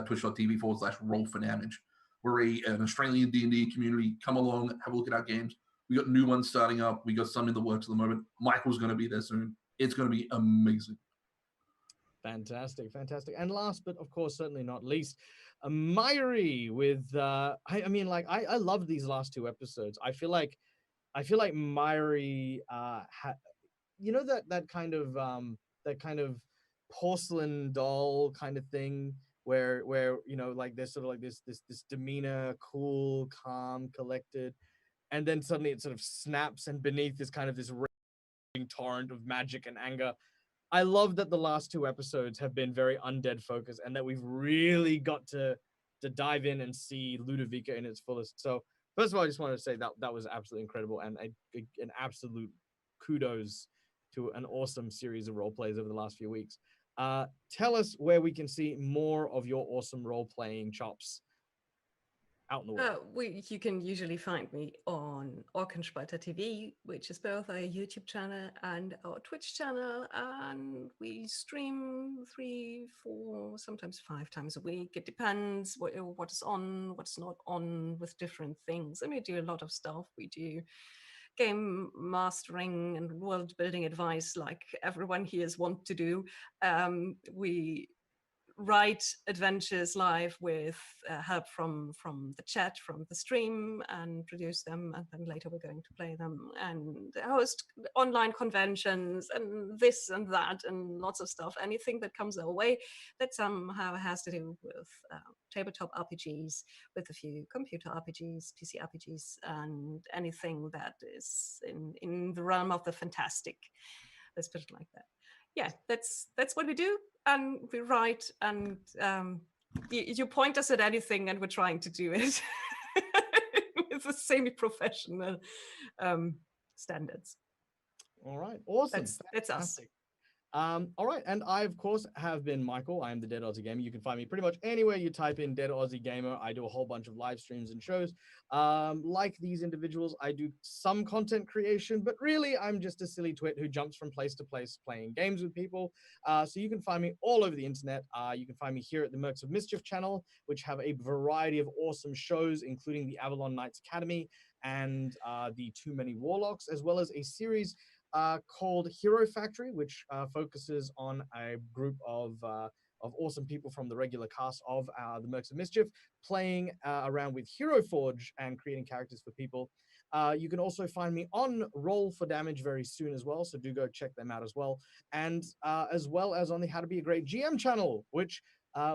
twitch.tv/roll for damage. We're an Australian D&D community. Come along, have a look at our games. We got new ones starting up. We got some in the works at the moment. Michael's going to be there soon. It's going to be amazing. Fantastic. And last, but of course, certainly not least, Myri with I mean, like I love these last 2 episodes. I feel like Myri that kind of porcelain doll kind of thing where like there's sort of like this demeanor, cool, calm, collected. and then suddenly it sort of snaps, and beneath is kind of this raging torrent of magic and anger. I love that the last 2 episodes have been very undead focused, and that we've really got to dive in and see Ludovica in its fullest. So first of all, I just wanted to say that that was absolutely incredible, and an absolute kudos to an awesome series of role plays over the last few weeks. Tell us where we can see more of your awesome role playing chops out in the world. You can usually find me on Orkenspalter TV, which is both our YouTube channel and our Twitch channel, and we stream 3, 4, sometimes 5 times a week. It depends what is on, what's not on with different things. And we do a lot of stuff. We do game mastering and world building advice like everyone here is wont to do. We write adventures live with help from the chat, from the stream, and produce them, and then later we're going to play them and host online conventions and this and that and lots of stuff. Anything that comes our way that somehow has to do with tabletop RPGs, with a few computer RPGs, PC RPGs, and anything that is in the realm of the fantastic. Let's put it like that. Yeah, that's what we do, and we write, and you point us at anything, and we're trying to do it with the semi-professional standards. All right, awesome. That's us. All right, and I, of course, have been Michael. I am the Dead Aussie Gamer. You can find me pretty much anywhere you type in Dead Aussie Gamer. I do a whole bunch of live streams and shows. Like these individuals, I do some content creation, but really, I'm just a silly twit who jumps from place to place playing games with people. So you can find me all over the internet. You can find me here at the Mercs of Mischief channel, which have a variety of awesome shows, including the Avalon Knights Academy and the Too Many Warlocks, as well as a series called Hero Factory, which focuses on a group of awesome people from the regular cast of the Mercs of Mischief playing around with Hero Forge and creating characters for people. You can also find me on Roll for Damage very soon as well, so do go check them out as well. And as well as on the How to Be a Great GM channel, which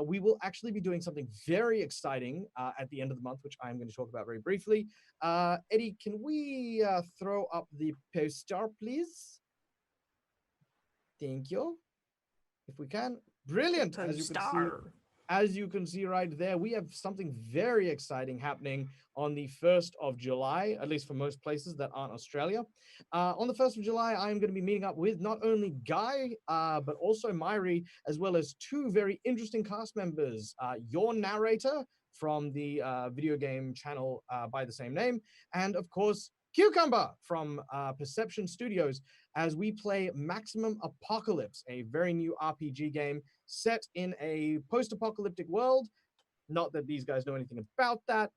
we will actually be doing something very exciting at the end of the month, which I'm going to talk about very briefly. Eddie, can we throw up the poster, please? Thank you. If we can. Brilliant. As you can see right there, we have something very exciting happening on the 1st of July, at least for most places that aren't Australia. On the 1st of July, I'm going to be meeting up with not only Guy, but also Myri, as well as 2 very interesting cast members. Your narrator from the video game channel by the same name, and of course, Cucumber from Perception Studios, as we play Maximum Apocalypse, a very new RPG game set in a post-apocalyptic world. Not that these guys know anything about that,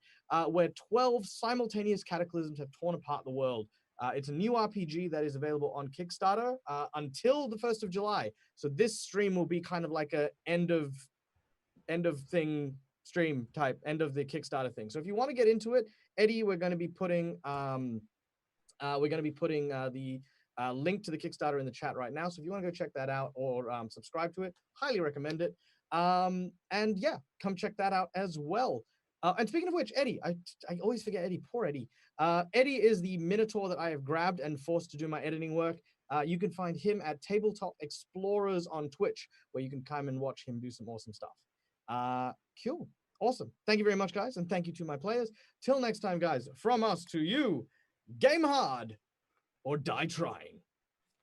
where 12 simultaneous cataclysms have torn apart the world. It's a new RPG that is available on Kickstarter until the 1st of July. So this stream will be kind of like a end of thing stream type, end of the Kickstarter thing. So if you want to get into it, Eddie, we're going to be putting the link to the Kickstarter in the chat right now. So if you want to go check that out or subscribe to it, highly recommend it. And yeah, come check that out as well. And speaking of which, Eddie, I always forget Eddie, poor Eddie. Eddie is the Minotaur that I have grabbed and forced to do my editing work. You can find him at Tabletop Explorers on Twitch, where you can come and watch him do some awesome stuff. Cool. Awesome. Thank you very much, guys. And thank you to my players. Till next time, guys, from us to you, game hard or die trying.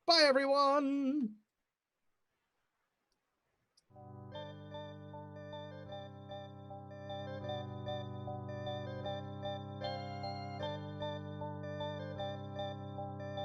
Bye, everyone.